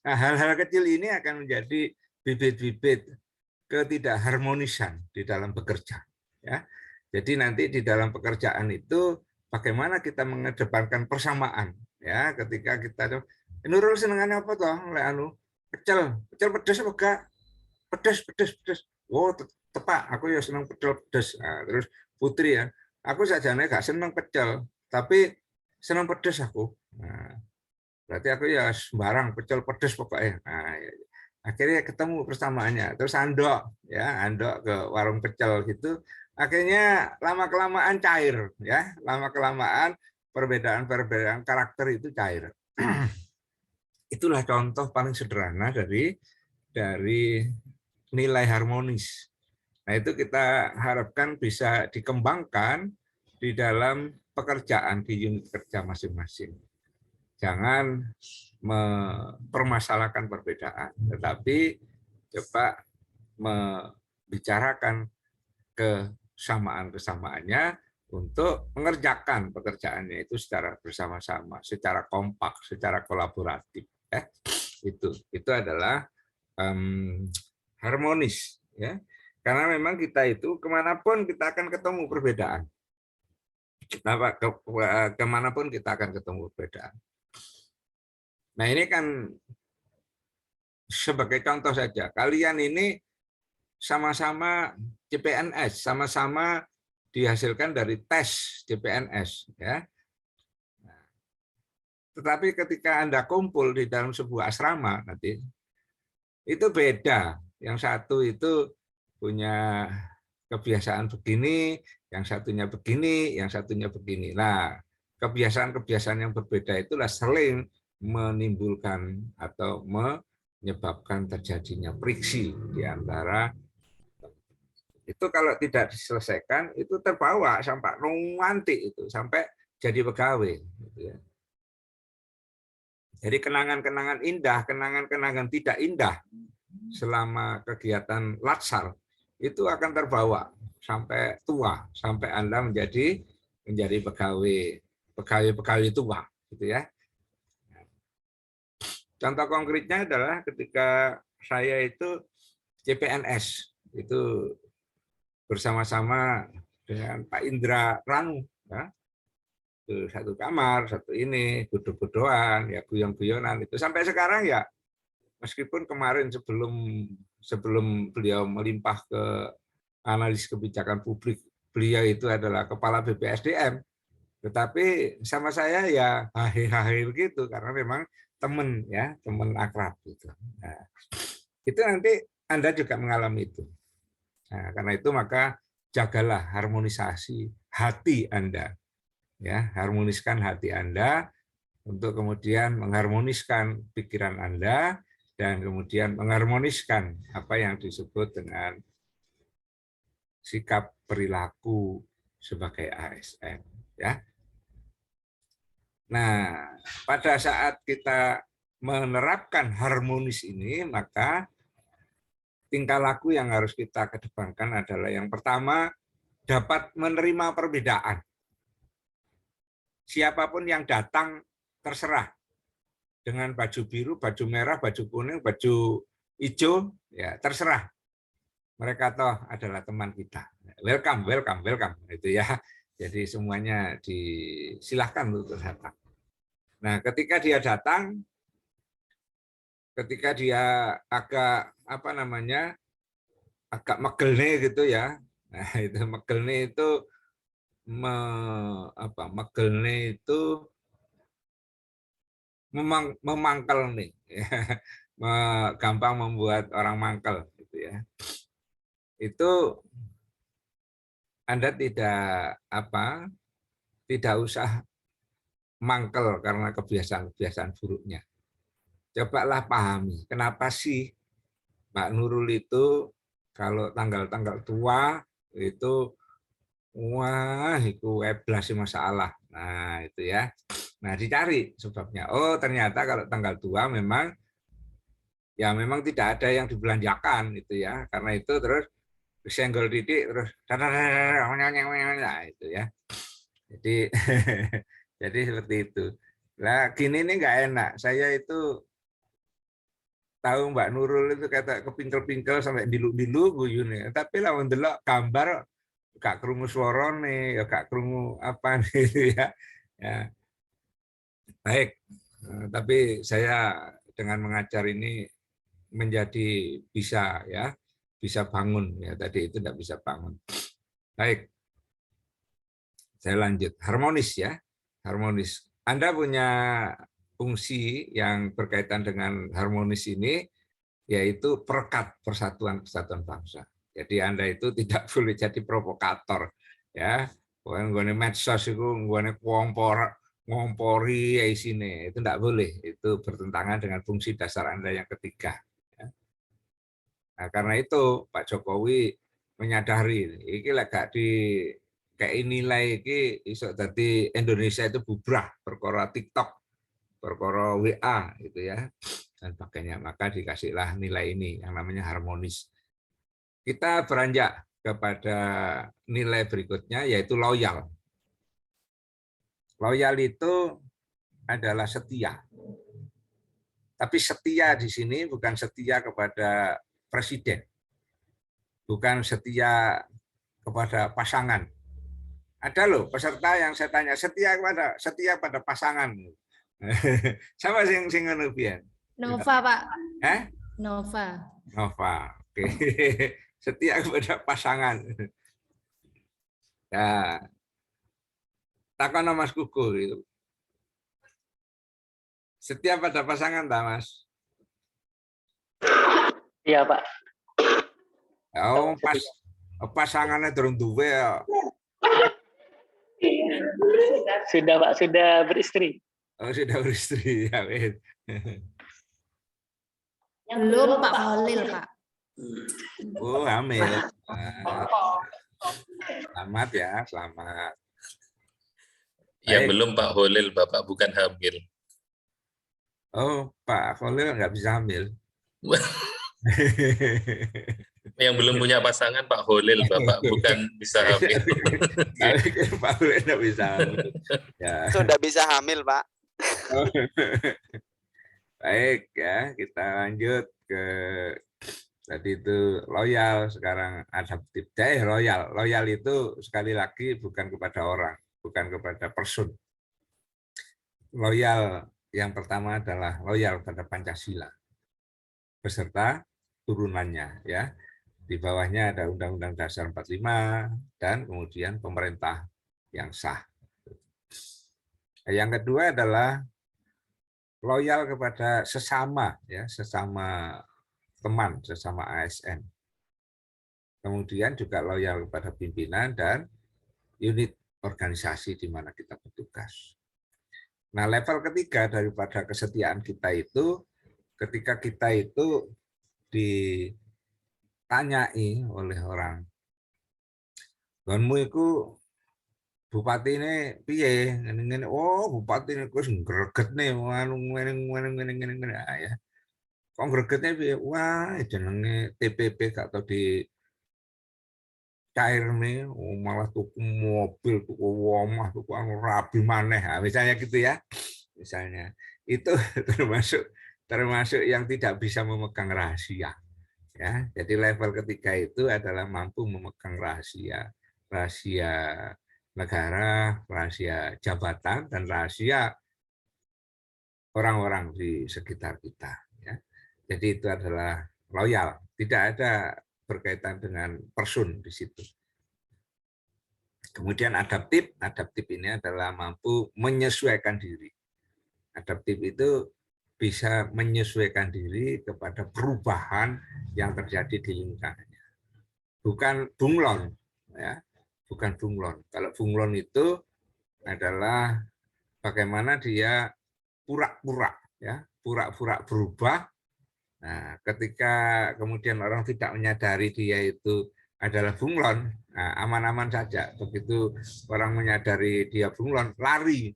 Nah, hal-hal kecil ini akan menjadi bibit-bibit ketidakharmonisan di dalam bekerja, ya. Jadi nanti di dalam pekerjaan itu bagaimana kita mengedepankan persamaan, ya, ketika kita Nurul senengannya apa toh lek anu pecel pedes apa gak pedes oh tepak aku ya seneng pecel pedes. Nah, terus Putri ya aku sajane gak seneng pecel tapi seneng pedes aku. Nah, berarti aku ya sembarang pecel pedes pokoknya. Nah, Akhirnya ketemu persamaannya, terus andok ya, andok ke warung pecel gitu. Akhirnya lama-kelamaan cair ya, lama-kelamaan perbedaan-perbedaan karakter itu cair. Itulah contoh paling sederhana dari nilai harmonis. Nah, itu kita harapkan bisa dikembangkan di dalam pekerjaan di unit kerja masing-masing. Jangan mempermasalahkan perbedaan, tetapi coba membicarakan kesamaan-kesamaannya untuk mengerjakan pekerjaannya itu secara bersama-sama, secara kompak, secara kolaboratif. Itu adalah harmonis, ya. Karena memang kita itu kemanapun kita akan ketemu perbedaan. Kemanapun kita akan ketemu perbedaan. Nah, ini kan sebagai contoh saja, kalian ini sama-sama CPNS, sama-sama dihasilkan dari tes CPNS, ya. Tetapi ketika Anda kumpul di dalam sebuah asrama nanti, itu beda. Yang satu itu punya kebiasaan begini, yang satunya begini, yang satunya begini. Nah, kebiasaan-kebiasaan yang berbeda itulah sering menimbulkan atau menyebabkan terjadinya friksi di antara itu. Kalau tidak diselesaikan itu terbawa sampai romantik, itu sampai jadi pegawai gitu ya. Jadi kenangan-kenangan indah, kenangan-kenangan tidak indah selama kegiatan latsar itu akan terbawa sampai tua, sampai Anda menjadi pegawai tua gitu ya. Contoh konkretnya adalah ketika saya itu CPNS itu bersama-sama dengan Pak Indra Ranu, ya. Satu kamar, satu ini, bodoh-bodohan, ya guyon-guyonan itu sampai sekarang ya. Meskipun kemarin sebelum beliau melimpah ke analis kebijakan publik, beliau itu adalah kepala BPSDM, tetapi sama saya ya hahe begitu karena memang teman ya, teman akrab gitu. Nah, itu nanti Anda juga mengalami itu. Nah, karena itu maka jagalah harmonisasi hati Anda. Ya, harmoniskan hati Anda untuk kemudian mengharmoniskan pikiran Anda dan kemudian mengharmoniskan apa yang disebut dengan sikap perilaku sebagai ASN, ya. Nah, pada saat kita menerapkan harmonis ini, maka tingkah laku yang harus kita kedepankan adalah yang pertama, dapat menerima perbedaan. Siapapun yang datang terserah dengan baju biru, baju merah, baju kuning, baju hijau, ya terserah. Mereka toh adalah teman kita. Welcome, welcome, welcome, itu ya. Jadi semuanya disilahkan untuk datang. Nah, ketika dia datang, ketika dia agak agak megelne gitu ya. Nah, itu megelne itu megelne itu memangkel nih, gampang membuat orang mangkel gitu ya. Itu Anda tidak usah mangkel karena kebiasaan buruknya. Cobalah pahami kenapa sih Mbak Nurul itu kalau tanggal-tanggal tua itu wah itu eblas masalah. Nah, itu ya. Nah, dicari sebabnya. Oh, ternyata kalau tanggal tua memang tidak ada yang dibelanjakan itu ya. Karena itu terus senggol titik terus nah, itu ya. Jadi jadi seperti itu. Lah gini nih nggak enak. Saya itu tahu Mbak Nurul itu kata kepingkel-pingkel sampai dilu-dilu guyune. Tapi lawan delok gambar gak krungu suarane, ya gak krungu apa nih ya. Ya. Baik. Tapi saya dengan mengajar ini menjadi bisa bangun ya, tadi itu tidak bisa bangun. Baik. Saya lanjut. Harmonis ya. Harmonis. Anda punya fungsi yang berkaitan dengan harmonis ini yaitu perekat persatuan kesatuan bangsa. Jadi Anda itu tidak boleh jadi provokator, ya. Nggone medsos itu nggone ngompori ya sini, itu tidak boleh. Itu bertentangan dengan fungsi dasar Anda yang ketiga. Ya. Nah, karena itu Pak Jokowi menyadari ini gak di kayak nilai ini iso dadi Indonesia itu bubrah perkara TikTok, perkara WA gitu ya dan sebagainya. Maka dikasihlah nilai ini yang namanya harmonis. Kita beranjak kepada nilai berikutnya yaitu loyal. Loyal itu adalah setia. Tapi setia di sini bukan setia kepada presiden. Bukan setia kepada pasangan. Ada loh peserta yang saya tanya setia pada pasangan. Sama sing ngono pian. Nova, Pak. Nova. Nova. Oke. Setia kepada pasangan. Ya. Takon Mas Kuku gitu. Setia pada pasangan tak, Mas? Iya, Pak. Oh, pasangannya durung duwe ya. Sudah, Pak, sudah beristri. Oh, sudah beristri ya, wes. Belum Pak Holil, Pak. Oh, hamil. Selamat ya, selamat. Yang belum Pak Holil, Bapak bukan hamil. Oh, Pak Holil nggak bisa hamil. Yang belum punya pasangan Pak Holil, Bapak bukan bisa hamil. Pak Holil nggak bisa hamil. Ya. Sudah bisa hamil, Pak. Baik ya, kita lanjut ke tadi itu loyal, sekarang adaptif. Jadi loyal itu sekali lagi bukan kepada orang, bukan kepada person. Loyal yang pertama adalah loyal pada Pancasila beserta turunannya ya. Di bawahnya ada Undang-Undang Dasar 45 dan kemudian pemerintah yang sah. Yang kedua adalah loyal kepada sesama ya, sesama teman, sesama ASN. Kemudian juga loyal kepada pimpinan dan unit organisasi di mana kita bertugas. Nah, level ketiga daripada kesetiaan kita itu ketika kita itu ditanyai oleh orang, "Gonmu iku bupati ini piye?" Oh, bupati ini wis greget nih ngene ya. Kok gregetnya piye? Wah, jenenge TPP gak tau di cair nih, malah tuku mobil, tuku omah, tuku rabi maneh. Nah, misalnya gitu ya. Misalnya itu termasuk yang tidak bisa memegang rahasia. Ya, jadi level ketiga itu adalah mampu memegang rahasia negara, rahasia jabatan, dan rahasia orang-orang di sekitar kita. Ya. Jadi itu adalah loyal, tidak ada berkaitan dengan person di situ. Kemudian adaptif ini adalah mampu menyesuaikan diri. Adaptif itu bisa menyesuaikan diri kepada perubahan yang terjadi di lingkungannya. Bukan bunglon, ya, bukan bunglon. Kalau bunglon itu adalah bagaimana dia pura-pura, ya, pura-pura berubah. Nah, ketika kemudian orang tidak menyadari dia itu adalah bunglon, nah, aman-aman saja. Begitu orang menyadari dia bunglon, lari,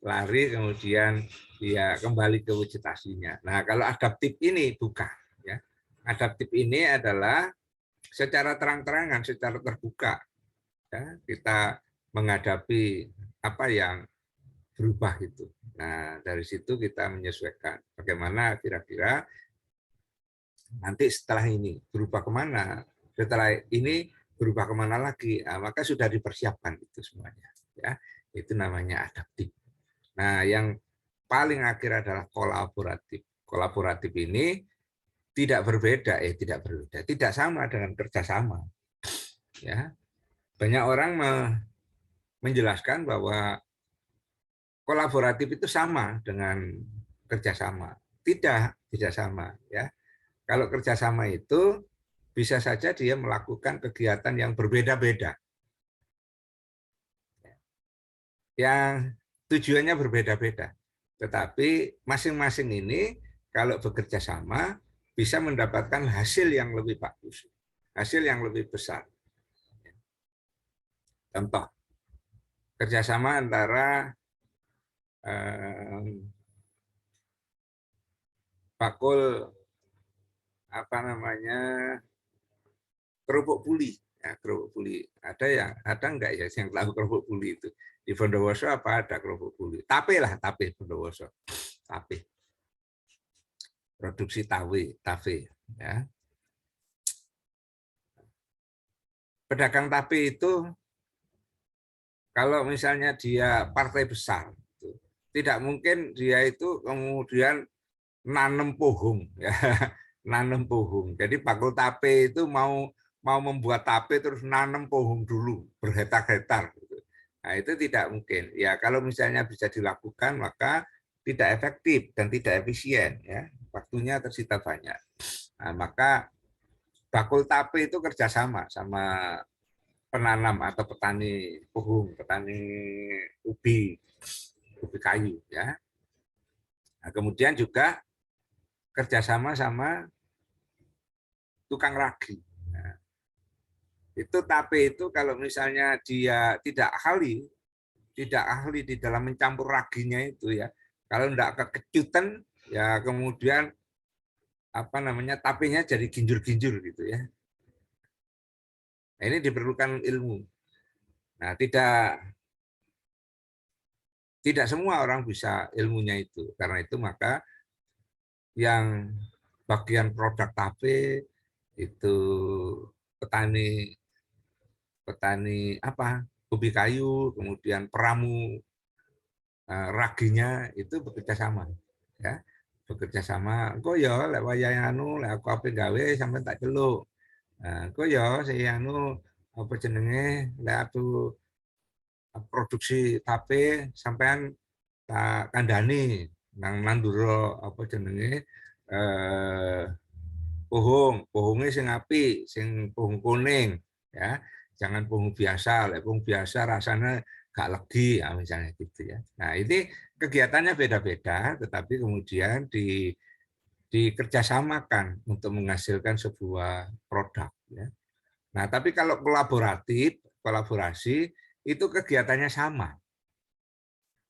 lari kemudian dia kembali ke wujud aslinya. Nah, kalau adaptif ini bukan. Ya. Adaptif ini adalah secara terang-terangan, secara terbuka, ya, kita menghadapi apa yang berubah itu. Nah, dari situ kita menyesuaikan. Bagaimana kira-kira nanti setelah ini berubah kemana, setelah ini berubah kemana lagi, nah, maka sudah dipersiapkan itu semuanya. Ya, itu namanya adaptif. Nah, yang paling akhir adalah kolaboratif. Kolaboratif ini tidak berbeda, tidak sama dengan kerjasama. Ya, banyak orang menjelaskan bahwa kolaboratif itu sama dengan kerjasama. Tidak sama. Ya. Kalau kerjasama itu bisa saja dia melakukan kegiatan yang berbeda-beda, yang tujuannya berbeda-beda. Tetapi masing-masing ini kalau bekerja sama bisa mendapatkan hasil yang lebih bagus, hasil yang lebih besar. Contoh, kerjasama antara bakul apa namanya kerupuk puli. Ya, kerupuk puli. Ada enggak ya yang tahu kerupuk puli itu? Di Bondowoso apa ada kerupuk puli? Tape lah, tape Bondowoso. Tape. Produksi tape ya. Pedagang tape itu kalau misalnya dia partai besar, tidak mungkin dia itu kemudian nanam pohon ya, nanam pohon. Jadi bakul tape itu mau membuat tape terus nanam pohon dulu berhektar-hektar. Nah itu tidak mungkin. Ya kalau misalnya bisa dilakukan maka tidak efektif dan tidak efisien ya. Waktunya tersita banyak. Nah, maka bakul tape itu kerjasama sama penanam atau petani pohon, petani ubi kayu ya. Nah, kemudian juga kerjasama sama tukang ragi. Nah, itu tape itu kalau misalnya dia tidak ahli di dalam mencampur raginya itu ya, kalau tidak kekejutan ya kemudian apa namanya tapenya jadi ginjur-ginjur gitu ya. Nah, ini diperlukan ilmu. Nah, tidak semua orang bisa ilmunya itu. Karena itu maka yang bagian produk tape itu petani apa ubi kayu, kemudian peramu raginya itu bekerja sama ya, bekerja sama. Kok ya lek wayahe anu lek aku ape gawe sampai tak celuk. Kok ya saya anu apa jenenge lek aku produksi tape sampean tak kandhani nang Mandura apa jenenge pohonge sing apik, sing pohon kuning ya. Jangan pohon biasa, lek pohon biasa rasanya gak legi ya, misalnya gitu ya. Nah, ini kegiatannya beda-beda tetapi kemudian dikerjasamakan untuk menghasilkan sebuah produk ya. Nah, tapi kalau kolaborasi itu kegiatannya sama.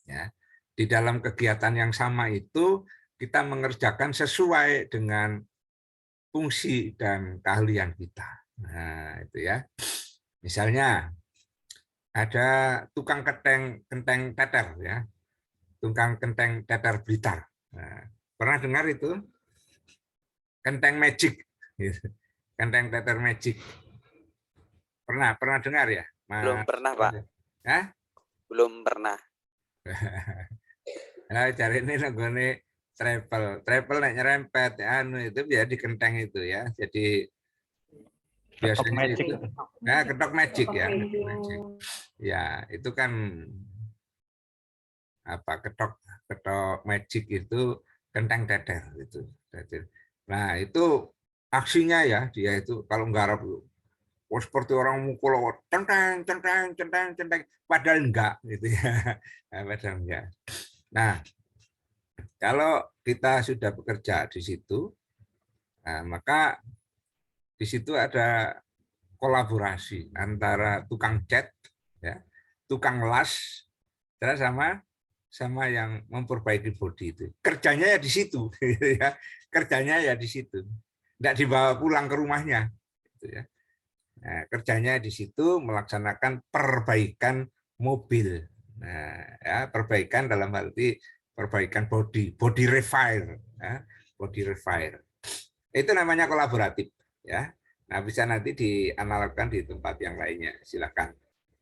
Ya. Di dalam kegiatan yang sama itu kita mengerjakan sesuai dengan fungsi dan keahlian kita. Nah, itu ya. Misalnya ada tukang kenteng teter ya. Tukang kenteng teter Blitar. Nah, pernah dengar itu? Kenteng magic. Kenteng teter magic. Pernah dengar ya? Belum pernah, Pak. Hah? Belum pernah. Nah, cari ini nggone travel naik nyerempet anu itu biar di kenteng itu ya. Jadi biasanya itu ketok magic ya. Ya, itu kan apa ketok magic itu kenteng teter itu. Nah, itu aksinya ya dia itu kalau nggarap seperti orang mukul centeng padahal enggak gitu ya. Padahal enggak. Nah, kalau kita sudah bekerja di situ, nah, maka di situ ada kolaborasi antara tukang cat, ya, tukang las, sama yang memperbaiki bodi itu. Kerjanya ya di situ, ya. Kerjanya ya di situ. Tidak dibawa pulang ke rumahnya. Gitu ya. Nah, kerjanya di situ melaksanakan perbaikan mobil. Nah, ya, perbaikan dalam arti perbaikan body repair, ya, body repair. Itu namanya kolaboratif, ya. Nah, bisa nanti dianalogkan di tempat yang lainnya. Silakan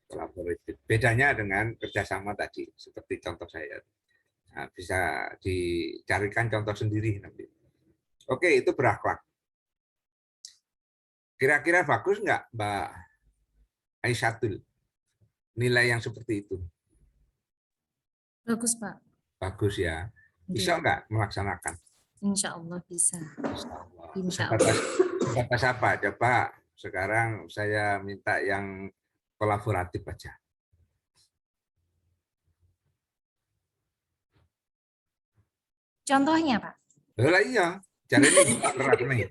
kolaboratif. Bedanya dengan kerjasama tadi, seperti contoh saya. Nah, bisa dicarikan contoh sendiri nanti. Oke, itu berakhlak. Kira-kira bagus nggak, Mbak Aisyah? Nilai yang seperti itu? Bagus, Pak. Bagus ya. Bisa nggak melaksanakan? Insya Allah bisa. Insyaallah. Insya Allah. Sebatas apa? Coba sekarang saya minta yang kolaboratif aja. Contohnya, Pak. Lah iya, cari ini nerap nih.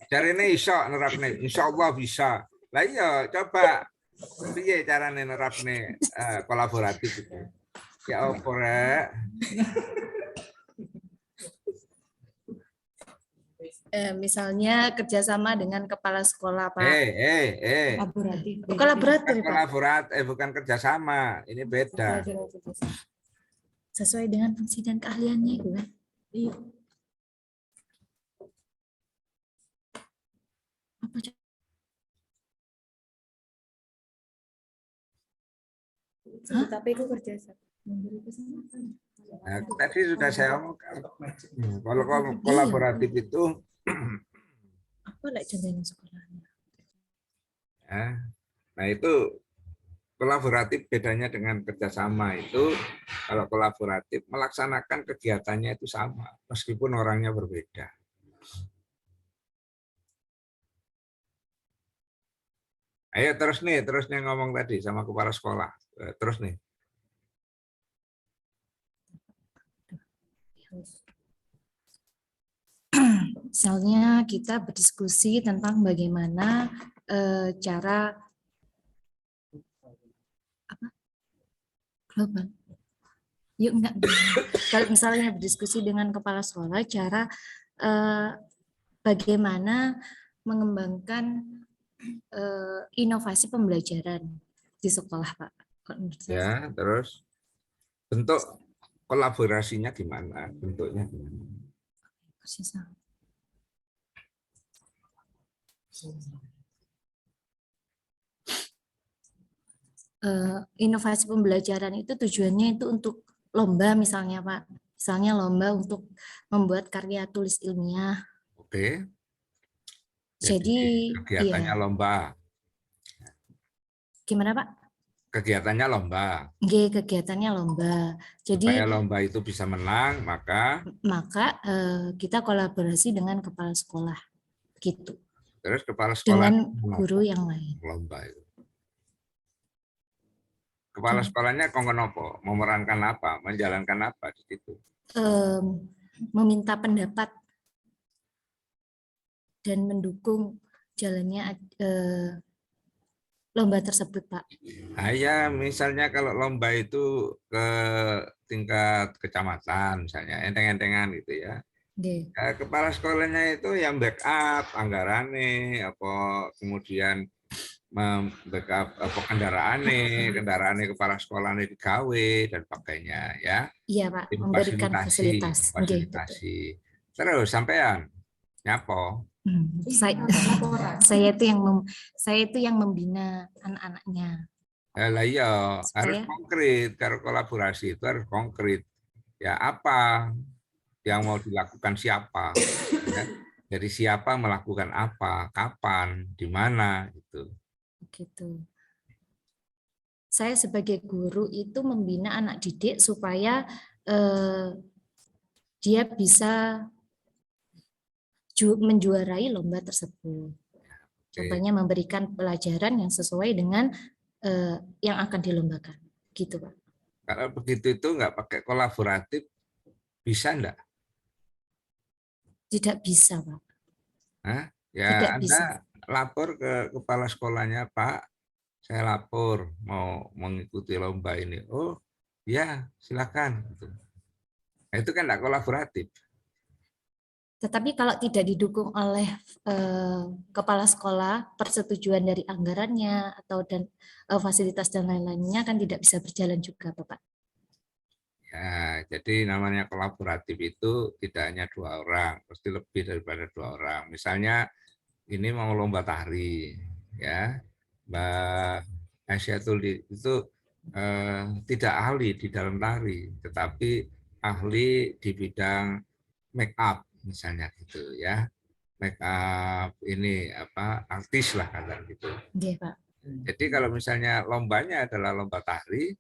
Cari ini iso nerap nih. Insyaallah bisa. Lah iya, coba piye carane nerap nih kolaboratif itu. Ya apa rek? Misalnya kerjasama dengan kepala sekolah, Pak. Kolaboratif. Kolaboratif, Pak. Kolaboratif, bukan kerjasama. Ini beda. Sesuai dengan fungsi dan keahliannya itu kan. Iya. Apa tapi itu kerjasama. Nah, tadi sudah saya omongkan. Kalau kolaboratif itu apa like contohnya sekolahnya? Nah itu kolaboratif bedanya dengan kerjasama itu kalau kolaboratif melaksanakan kegiatannya itu sama meskipun orangnya berbeda. Ayo terus nih ngomong tadi sama kepala sekolah. Terus nih. Misalnya kita berdiskusi tentang bagaimana cara apa global. Yuk enggak. Kalau misalnya berdiskusi dengan kepala sekolah, cara bagaimana mengembangkan inovasi pembelajaran di sekolah, Pak. Ya, terus bentuk kolaborasinya gimana? Bentuknya gimana? Inovasi pembelajaran itu tujuannya itu untuk lomba misalnya, Pak. Misalnya lomba untuk membuat karya tulis ilmiah. Oke. Jadi kegiatannya iya. lomba. Gimana, Pak? Kegiatannya lomba. Kegiatannya lomba. Jadi supaya lomba itu bisa menang, maka kita kolaborasi dengan kepala sekolah, gitu. Terus kepala sekolah dengan guru yang lain. Lomba itu. Kepala sekolahnya kongkon apa? Memerankan apa? Menjalankan apa di situ? Meminta pendapat dan mendukung jalannya lomba tersebut, Pak. Nah, ya, misalnya kalau lomba itu ke tingkat kecamatan, misalnya enteng-entengan gitu ya. Kepala sekolahnya itu yang backup anggarannya, apa kemudian membackup apa kendaraannya kepala sekolahnya digawe dan pakainya ya. Iya, Pak, memberikan fasilitas. Terus sampean nyapo? Saya itu yang membina anak-anaknya. Lah iya, harus konkret. Kalau kolaborasi itu harus konkret. Ya apa yang mau dilakukan siapa? Ya. Dari siapa melakukan apa, kapan, di mana gitu. Gitu. Saya sebagai guru itu membina anak didik supaya dia bisa menjuarai lomba tersebut. Contohnya memberikan pelajaran yang sesuai dengan yang akan dilombakan, gitu, Pak. Kalau begitu itu nggak pakai kolaboratif, bisa enggak? Tidak bisa, Pak. Ya, tidak Anda bisa. Lapor ke kepala sekolahnya, Pak, saya lapor mau mengikuti lomba ini. Oh, ya, silakan. Nah, itu kan enggak kolaboratif. Tetapi kalau tidak didukung oleh kepala sekolah, persetujuan dari anggarannya atau fasilitas dan lain-lainnya kan tidak bisa berjalan juga, Bapak. Ya, jadi namanya kolaboratif itu tidak hanya 2 orang, pasti lebih daripada 2 orang. Misalnya ini mau lomba tari, ya, Mbak Asyatul itu tidak ahli di dalam tari, tetapi ahli di bidang make up. Misalnya gitu ya, make up ini apa artis lah kata gitu. Iya, Pak. Jadi kalau misalnya lombanya adalah lomba tari,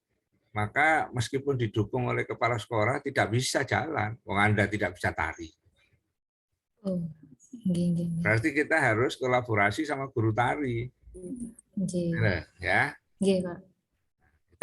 maka meskipun didukung oleh kepala sekolah tidak bisa jalan. Wong Anda tidak bisa tari. Oh, nggih, nggih, nggih. Berarti kita harus kolaborasi sama guru tari. Nggih. Ya, Nggih, Pak.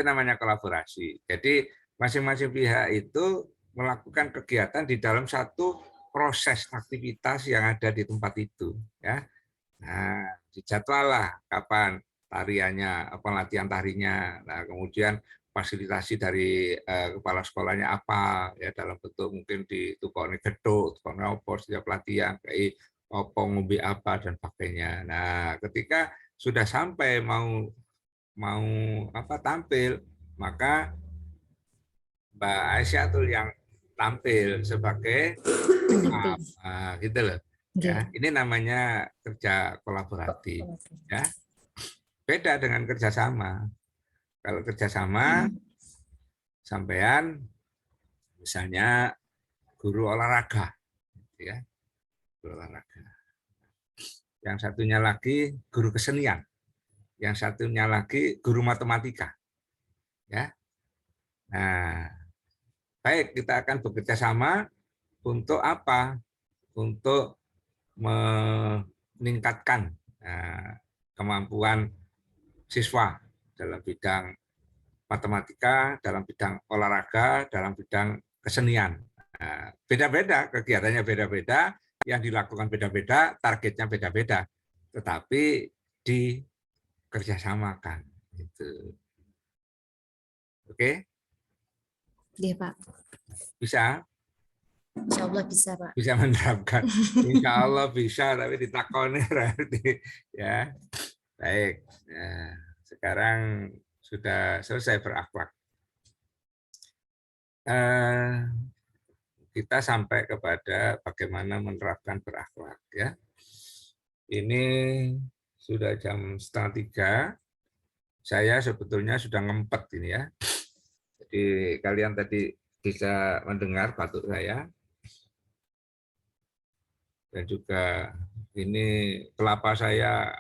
itu namanya kolaborasi. Jadi masing-masing pihak itu melakukan kegiatan di dalam satu proses aktivitas yang ada di tempat itu. Ya, nah dijadwal lah kapan tariannya, apa latihan tarinya. Nah kemudian fasilitasi dari kepala sekolahnya apa ya dalam bentuk mungkin ditukoni geduk, tukoni opo setiap latihan kayak opo ngombe apa dan sebagainya. Nah ketika sudah sampai mau apa tampil, maka Mbak Aisyah yang tampil sebagai gitu loh. Ya, ini namanya kerja kolaboratif. Ya, beda dengan kerjasama. Kalau kerjasama, sampean misalnya guru olahraga, ya, guru olahraga. Yang satunya lagi guru kesenian, yang satunya lagi guru matematika, ya. Nah, baik kita akan bekerja sama untuk apa? Untuk meningkatkan kemampuan siswa dalam bidang matematika, dalam bidang olahraga, dalam bidang kesenian. Beda-beda, kegiatannya beda-beda, yang dilakukan beda-beda, targetnya beda-beda, tetapi dikerjasamakan. Gitu. Oke? Iya, Pak. Bisa? Insya Allah bisa, Pak. Bisa menerapkan. Insya Allah bisa, tapi ditakoni berarti. Ya, baik. Nah, sekarang sudah selesai berakhlak. Kita sampai kepada bagaimana menerapkan berakhlak. Ya, ini sudah jam 2:30. Saya sebetulnya sudah ngempet ini ya. Jadi kalian tadi bisa mendengar batuk saya. Dan juga ini kelapa saya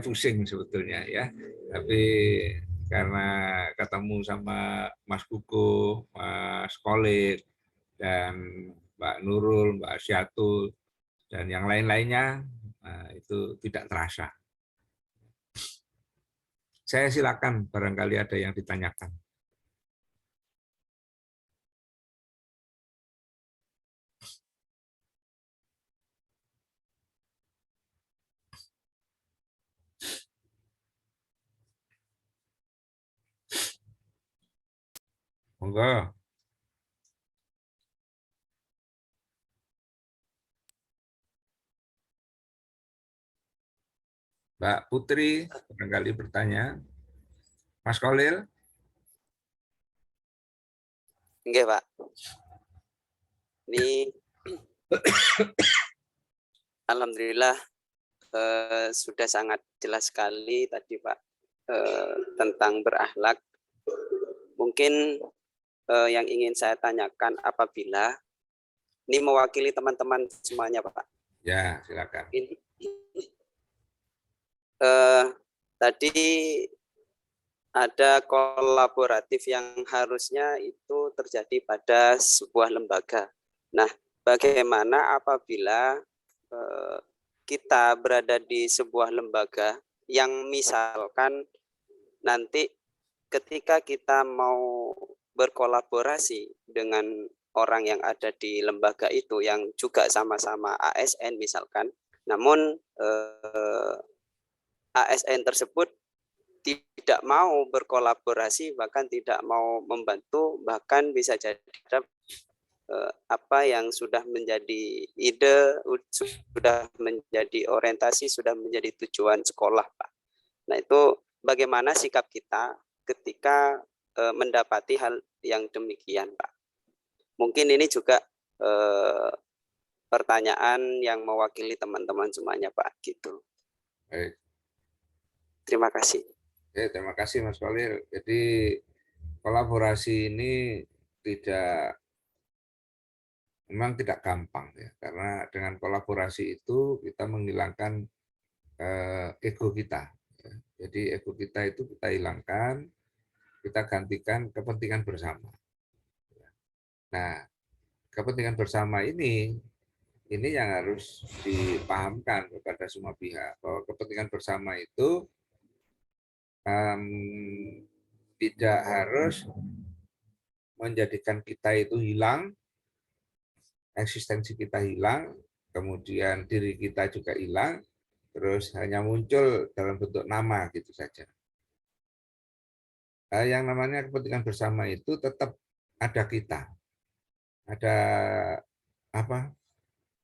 pusing sebetulnya ya. Tapi karena ketemu sama Mas Kuku, Mas Kolit, dan Mbak Nurul, Mbak Asyatul, dan yang lain-lainnya, itu tidak terasa. Saya silakan barangkali ada yang ditanyakan. Monggo. Mbak Putri, barangkali bertanya. Mas Kolil? Enggak, Pak. Ini alhamdulillah sudah sangat jelas sekali tadi, Pak, tentang berakhlak. Mungkin yang ingin saya tanyakan apabila ini mewakili teman-teman semuanya, Pak. Ya, silakan. Ini, tadi ada kolaboratif yang harusnya itu terjadi pada sebuah lembaga. Nah, bagaimana apabila kita berada di sebuah lembaga yang misalkan nanti ketika kita mau berkolaborasi dengan orang yang ada di lembaga itu yang juga sama-sama ASN misalkan, namun ASN tersebut tidak mau berkolaborasi, bahkan tidak mau membantu, bahkan bisa jadi apa yang sudah menjadi ide, sudah menjadi orientasi, sudah menjadi tujuan sekolah, Pak. Nah, itu bagaimana sikap kita ketika mendapati hal yang demikian, Pak? Mungkin ini juga pertanyaan yang mewakili teman-teman semuanya, Pak. Gitu. Baik. Terima kasih. Ya, terima kasih Mas Kolil. Jadi kolaborasi ini memang tidak gampang ya, karena dengan kolaborasi itu kita menghilangkan ego kita. Ya. Jadi ego kita itu kita hilangkan, kita gantikan kepentingan bersama. Nah, kepentingan bersama ini yang harus dipahamkan kepada semua pihak, bahwa kepentingan bersama itu tidak harus menjadikan kita itu hilang, eksistensi kita hilang, kemudian diri kita juga hilang, terus hanya muncul dalam bentuk nama gitu saja. Yang namanya kepentingan bersama itu tetap ada kita, ada apa,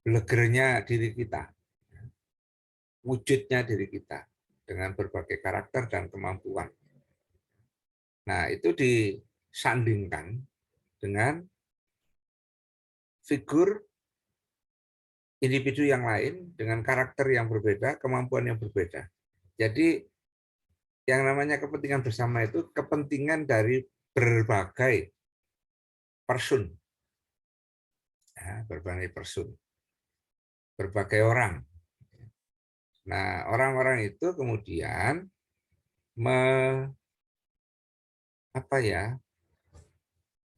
blegernya diri kita, wujudnya diri kita dengan berbagai karakter dan kemampuan. Nah, itu disandingkan dengan figur individu yang lain dengan karakter yang berbeda, kemampuan yang berbeda. Jadi yang namanya kepentingan bersama itu kepentingan dari berbagai person, ya, berbagai person, berbagai orang. Nah, orang-orang itu kemudian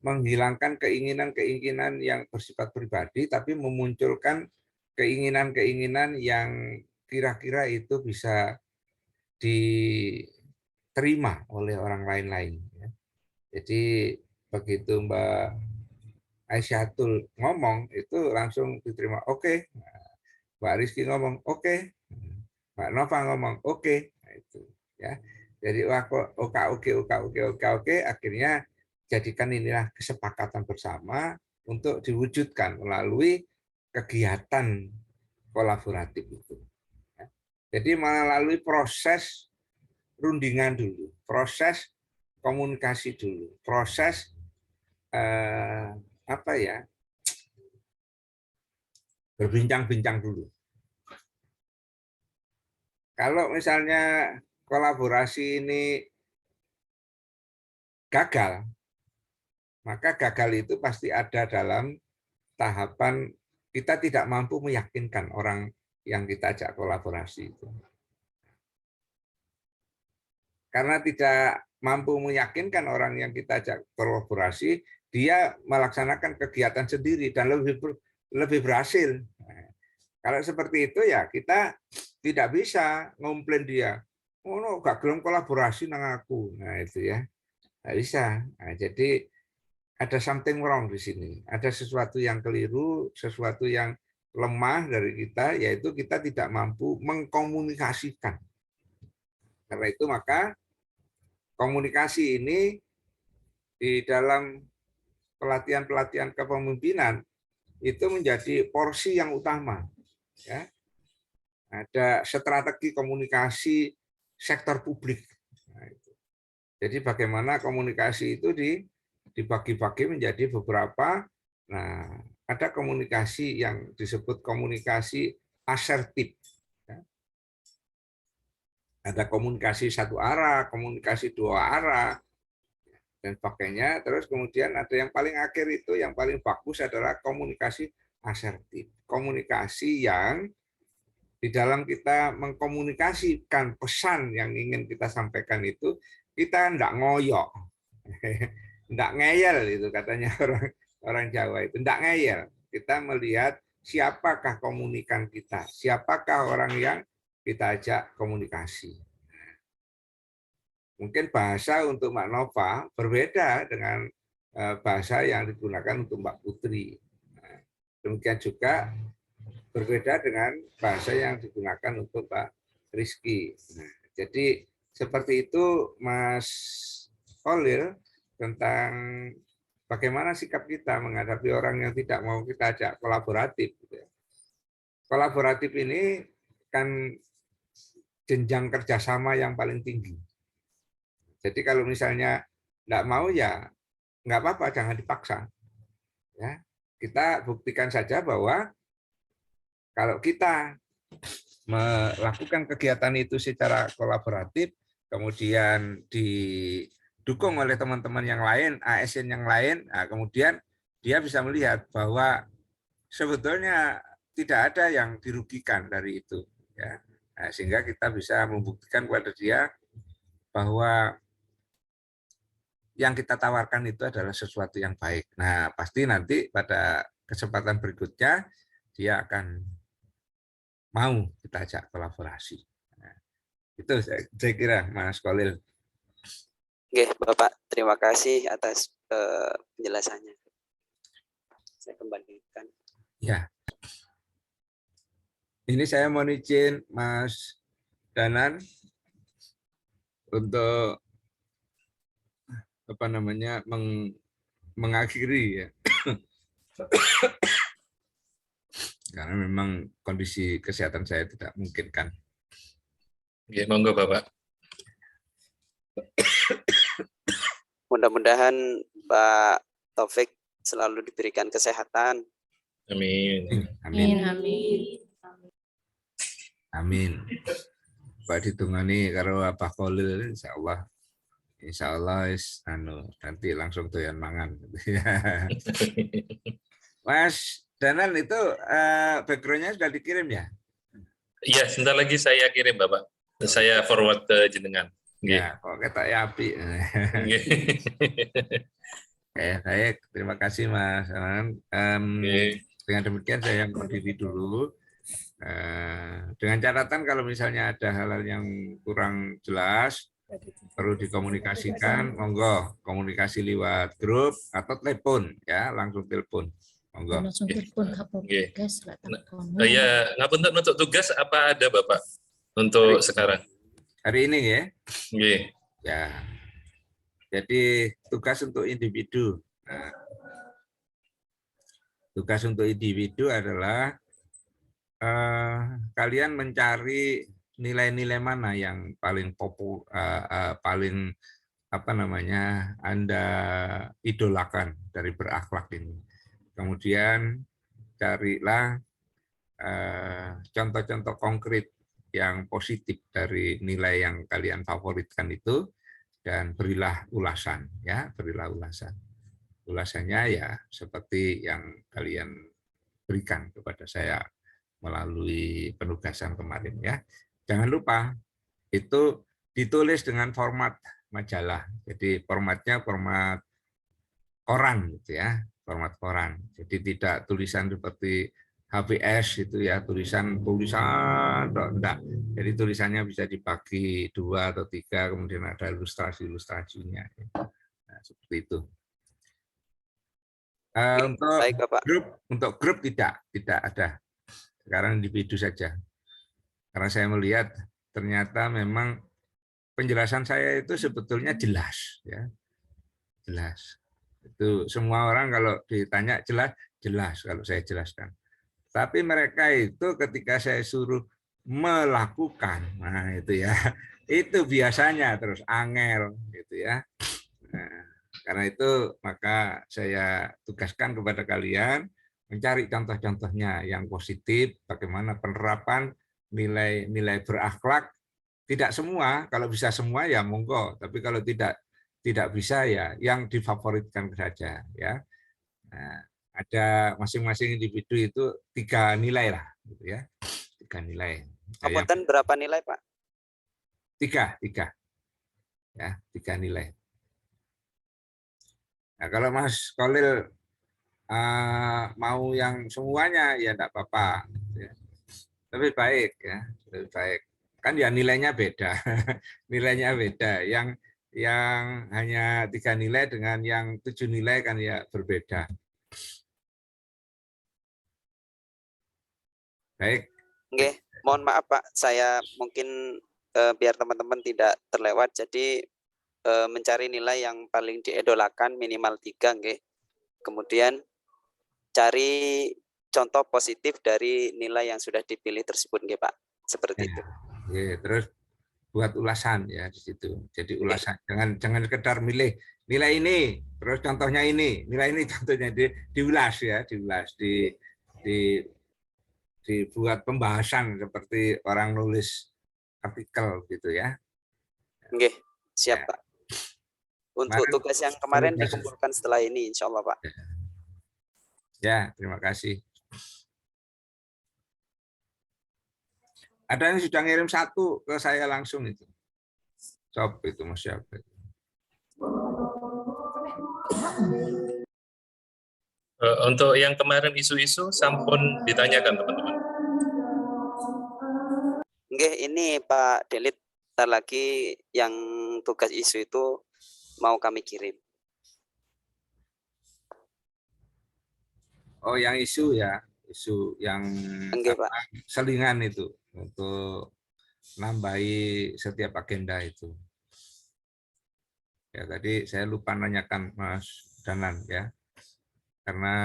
menghilangkan keinginan-keinginan yang bersifat pribadi, tapi memunculkan keinginan-keinginan yang kira-kira itu bisa diterima oleh orang lain-lain. Jadi begitu Mbak Aisyatul ngomong itu langsung diterima, oke. Mbak Rizky ngomong, oke. Mbak Nova ngomong, oke. Nah, itu ya. Jadi oke, akhirnya jadikan inilah kesepakatan bersama untuk diwujudkan melalui kegiatan kolaboratif itu. Jadi melalui proses rundingan dulu, proses komunikasi dulu, proses berbincang-bincang dulu. Kalau misalnya kolaborasi ini gagal, maka gagal itu pasti ada dalam tahapan kita tidak mampu meyakinkan orang yang kita ajak kolaborasi itu. Karena tidak mampu meyakinkan orang yang kita ajak kolaborasi, dia melaksanakan kegiatan sendiri dan lebih berhasil. Kalau seperti itu ya kita tidak bisa ngomplain dia. Oh, no, gak gelem kolaborasi nang aku. Nah, itu ya. Nggak bisa. Nah, jadi ada something wrong di sini. Ada sesuatu yang keliru, sesuatu yang lemah dari kita, yaitu kita tidak mampu mengkomunikasikan. Karena itu maka komunikasi ini di dalam pelatihan-pelatihan kepemimpinan itu menjadi porsi yang utama. Ya. Ada strategi komunikasi sektor publik. Nah, itu. Jadi bagaimana komunikasi itu dibagi-bagi menjadi beberapa. Nah, ada komunikasi yang disebut komunikasi asertif. Ada komunikasi satu arah, komunikasi dua arah, dan sebagainya. Terus kemudian ada yang paling akhir itu, yang paling bagus adalah komunikasi asertif. Komunikasi yang di dalam kita mengkomunikasikan pesan yang ingin kita sampaikan itu, kita enggak ngoyok, enggak ngeyel itu katanya orang Jawa itu, enggak ngeyel. Kita melihat siapakah komunikan kita, siapakah orang yang kita ajak komunikasi. Mungkin bahasa untuk Mbak Nova berbeda dengan bahasa yang digunakan untuk Mbak Putri. Demikian juga berbeda dengan bahasa yang digunakan untuk Pak Rizky. Nah, jadi seperti itu Mas Khalil tentang bagaimana sikap kita menghadapi orang yang tidak mau kita ajak kolaboratif. Kolaboratif ini kan jenjang kerjasama yang paling tinggi. Jadi kalau misalnya tidak mau ya nggak apa-apa, jangan dipaksa. Ya, kita buktikan saja bahwa kalau kita melakukan kegiatan itu secara kolaboratif, kemudian didukung oleh teman-teman yang lain, ASN yang lain, nah kemudian dia bisa melihat bahwa sebetulnya tidak ada yang dirugikan dari itu. Ya. Nah, sehingga kita bisa membuktikan kepada dia bahwa yang kita tawarkan itu adalah sesuatu yang baik. Nah, pasti nanti pada kesempatan berikutnya dia akan mau kita ajak kolaborasi. Nah, itu saya kira Mas Kolil. Oke, Bapak, terima kasih atas penjelasannya. Saya kembalikan. Ya. Ini saya mau izin Mas Danan untuk apa namanya mengakhiri ya. Karena memang kondisi kesehatan saya tidak memungkinkan. Oke, monggo Bapak. Mudah-mudahan Pak Taufik selalu diberikan kesehatan. Amin. Amin. Amin. Amin. Pak ditungani karo Pak Kolil insya Allah nanti langsung doyan mangan. Mas Danan itu background-nya sudah dikirim ya? Iya, sebentar lagi saya kirim Bapak. Saya forward ke jenengan. Ya, kok ketok ya api. Baik, terima kasih Mas Danan. Dengan demikian saya berdiri dulu. Dengan catatan kalau misalnya ada hal-hal yang kurang jelas, perlu dikomunikasikan, monggo komunikasi lewat grup atau telepon ya, langsung telepon. Monggo. Langsung telepon Oke. guys, lah telepon. Ya, ngapunten untuk tugas apa ada Bapak untuk sekarang? Hari ini ya. Oke. Ya. Jadi tugas untuk individu. Nah, tugas untuk individu adalah kalian mencari nilai-nilai mana yang paling paling apa namanya Anda idolakan dari berakhlak ini. Kemudian carilah contoh-contoh konkret yang positif dari nilai yang kalian favoritkan itu dan berilah ulasan ya, berilah ulasan. Ulasannya ya seperti yang kalian berikan kepada saya melalui penugasan kemarin ya. Jangan lupa itu ditulis dengan format majalah. Jadi formatnya format koran gitu ya, format koran. Jadi tidak tulisan seperti HBS itu ya, tulisan enggak. Jadi tulisannya bisa dibagi 2 atau 3, kemudian ada ilustrasi-ilustrasinya. Nah, seperti itu. Untuk grup tidak ada. Sekarang individu saja. Karena saya melihat ternyata memang penjelasan saya itu sebetulnya jelas ya. Jelas. Itu semua orang kalau ditanya jelas kalau saya jelaskan. Tapi mereka itu ketika saya suruh melakukan, nah itu ya, itu biasanya terus angel gitu ya. Nah, karena itu maka saya tugaskan kepada kalian mencari contoh-contohnya yang positif, bagaimana penerapan nilai-nilai berakhlak. Tidak semua, kalau bisa semua ya monggo, tapi kalau tidak bisa ya yang difavoritkan saja ya. Nah, ada masing-masing individu itu 3 nilai lah gitu ya. 3 nilai. Kabupaten berapa nilai, Pak? 3 ya, 3 nilai. Nah, kalau Mas Kolil mau yang semuanya ya enggak apa-apa. Lebih baik ya, lebih baik. Kan ya nilainya beda. Nilainya beda. Yang hanya 3 nilai dengan yang 7 nilai kan ya berbeda. Baik. Oke, mohon maaf Pak, saya mungkin biar teman-teman tidak terlewat, jadi mencari nilai yang paling diidolakan minimal 3, nggih. Kemudian cari contoh positif dari nilai yang sudah dipilih tersebut, nggih Pak. Seperti itu. Oke, terus buat ulasan ya di situ. Jadi ulasan, jangan sekedar milih nilai ini, terus contohnya ini, nilai ini contohnya diulas ya, dibuat pembahasan seperti orang nulis artikel gitu ya. Oke, siap Pak. Untuk tugas yang kemarin dikumpulkan setelah ini, insya Allah Pak. Ya, terima kasih. Ada yang sudah ngirim 1 ke saya langsung itu. Sob itu Mas Syafir. Untuk yang kemarin isu-isu sampun ditanyakan teman-teman. Nggih, ini Pak Delit, bentar lagi yang tugas isu itu mau kami kirim. Oh, yang isu ya, isu yang Nggih, Pak. selingan itu untuk nambahi setiap agenda itu. Ya, tadi saya lupa nanyakan Mas Danan ya, karena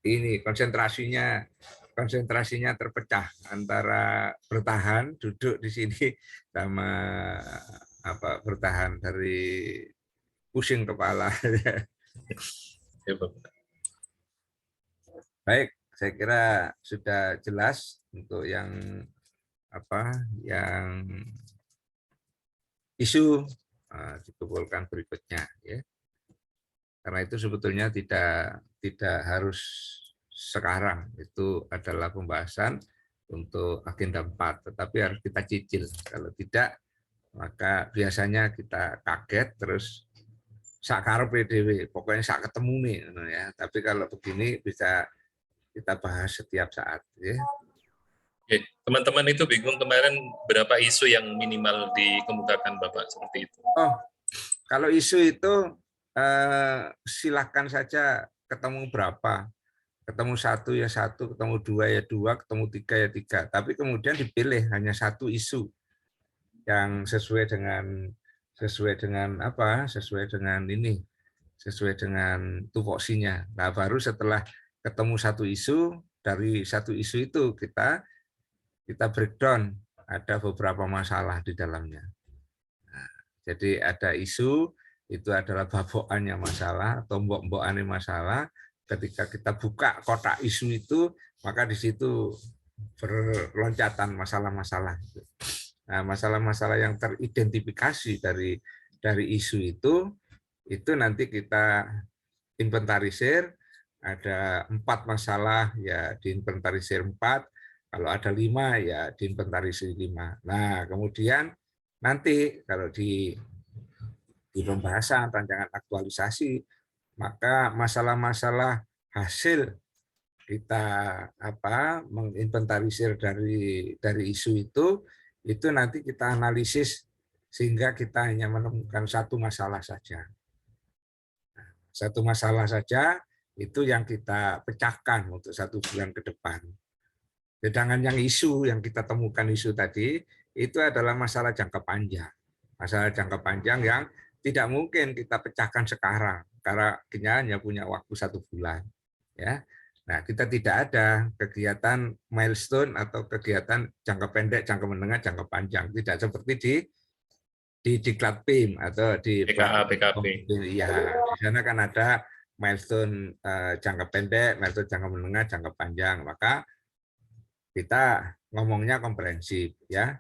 ini konsentrasinya terpecah antara bertahan duduk di sini sama bertahan dari pusing kepala. Ya, Bapak. Baik, saya kira sudah jelas untuk yang isu dikumpulkan berikutnya ya. Karena itu sebetulnya tidak harus sekarang, itu adalah pembahasan untuk agenda 4, tetapi harus kita cicil. Kalau tidak, maka biasanya kita kaget terus sakar PDW, pokoknya sak ketemu nih ya. Tapi kalau begini bisa kita bahas setiap saat ya. Oke, teman-teman itu bingung kemarin berapa isu yang minimal dikemukakan Bapak seperti itu. Oh, kalau isu itu silakan saja ketemu berapa. Ketemu 1 ya 1, ketemu 2 ya 2, ketemu 3 ya 3. Tapi kemudian dipilih hanya 1 isu yang sesuai dengan tupoksinya. Nah, baru setelah ketemu 1 isu, dari 1 isu itu kita breakdown, ada beberapa masalah di dalamnya. Nah, jadi ada isu, itu adalah babokannya masalah, atau mbok-mbokannya masalah. Ketika kita buka kotak isu itu, maka di situ berloncatan masalah-masalah. Nah, masalah-masalah yang teridentifikasi dari isu itu nanti kita inventarisir. Ada 4 masalah, ya diinventarisir 4. Kalau ada 5, ya diinventarisir 5. Nah, kemudian nanti kalau di pembahasan rancangan aktualisasi, maka masalah-masalah hasil kita menginventarisir dari isu itu nanti kita analisis sehingga kita hanya menemukan 1 masalah saja. 1 masalah saja itu yang kita pecahkan untuk 1 bulan ke depan. Sedangkan yang isu yang kita temukan isu tadi itu adalah masalah jangka panjang. Masalah jangka panjang yang tidak mungkin kita pecahkan sekarang karena kita hanya punya waktu 1 bulan. Ya. Nah, kita tidak ada kegiatan milestone atau kegiatan jangka pendek, jangka menengah, jangka panjang. Tidak seperti di Diklat PIM atau di PKP. Ya, di sana kan ada milestone jangka pendek, milestone jangka menengah, jangka panjang. Maka kita ngomongnya komprehensif ya.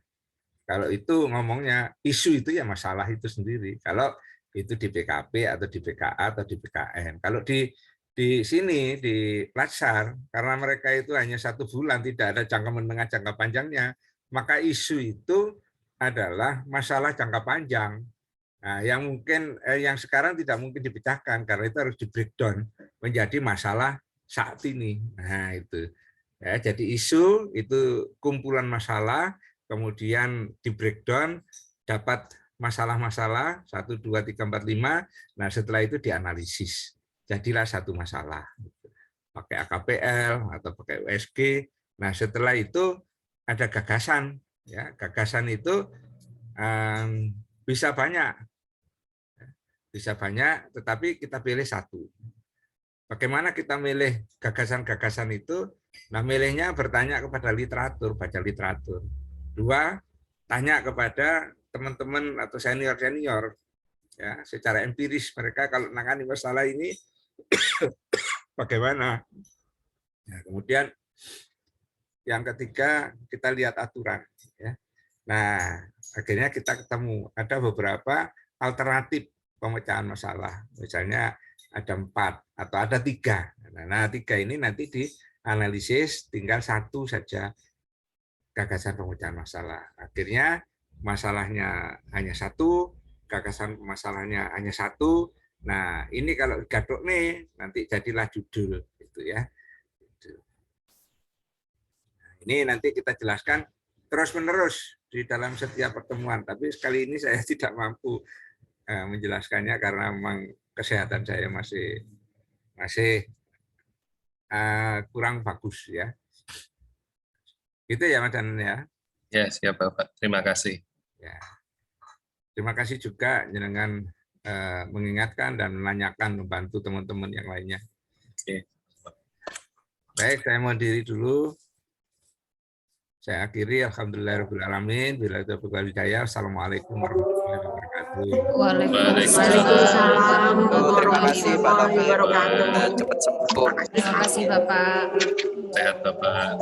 Kalau itu ngomongnya isu itu ya masalah itu sendiri. Kalau itu di PKP atau di PKA atau di PKN. Kalau di sini di Latsar, karena mereka itu hanya 1 bulan, tidak ada jangka menengah, jangka panjangnya, maka isu itu adalah masalah jangka panjang. Nah, yang sekarang tidak mungkin dipecahkan karena itu harus di breakdown menjadi masalah saat ini. Nah, itu. Ya, jadi isu itu kumpulan masalah, kemudian di breakdown dapat masalah-masalah 1, 2, 3, 4, 5. Nah, setelah itu dianalisis. Jadilah 1 masalah. Pakai AKPL atau pakai USG. Nah, setelah itu ada gagasan. Ya, gagasan itu bisa banyak, tetapi kita pilih 1. Bagaimana kita milih gagasan-gagasan itu? Nah, milihnya bertanya kepada literatur, baca literatur. 2, tanya kepada teman-teman atau senior-senior, ya, secara empiris mereka kalau menangani masalah ini bagaimana. Nah, kemudian yang ketiga kita lihat aturan. Ya. Nah, akhirnya kita ketemu ada beberapa alternatif pemecahan masalah. Misalnya ada 4 atau ada 3. Nah, 3 ini nanti dianalisis, tinggal 1 saja gagasan pemecahan masalah. Akhirnya masalahnya hanya 1, gagasan masalahnya hanya 1, Nah, ini kalau gadok nih nanti jadilah judul gitu ya. Nah, ini nanti kita jelaskan terus-menerus di dalam setiap pertemuan, tapi sekali ini saya tidak mampu menjelaskannya karena memang kesehatan saya masih kurang bagus ya. Gitu ya Mas Danan ya. Ya, siap Bapak. Terima kasih. Ya. Terima kasih juga dengan mengingatkan dan menanyakan, membantu teman-teman yang lainnya. Oke. Baik, saya mau diri dulu. Saya akhiri. Alhamdulillahirrahmanirrahim. Bila itu berkali-kali. Assalamualaikum warahmatullahi wabarakatuh. Waalaikumsalam. Terima kasih Pak Taufik. Cepat sembuh. Terima kasih Bapak. Sehat Bapak.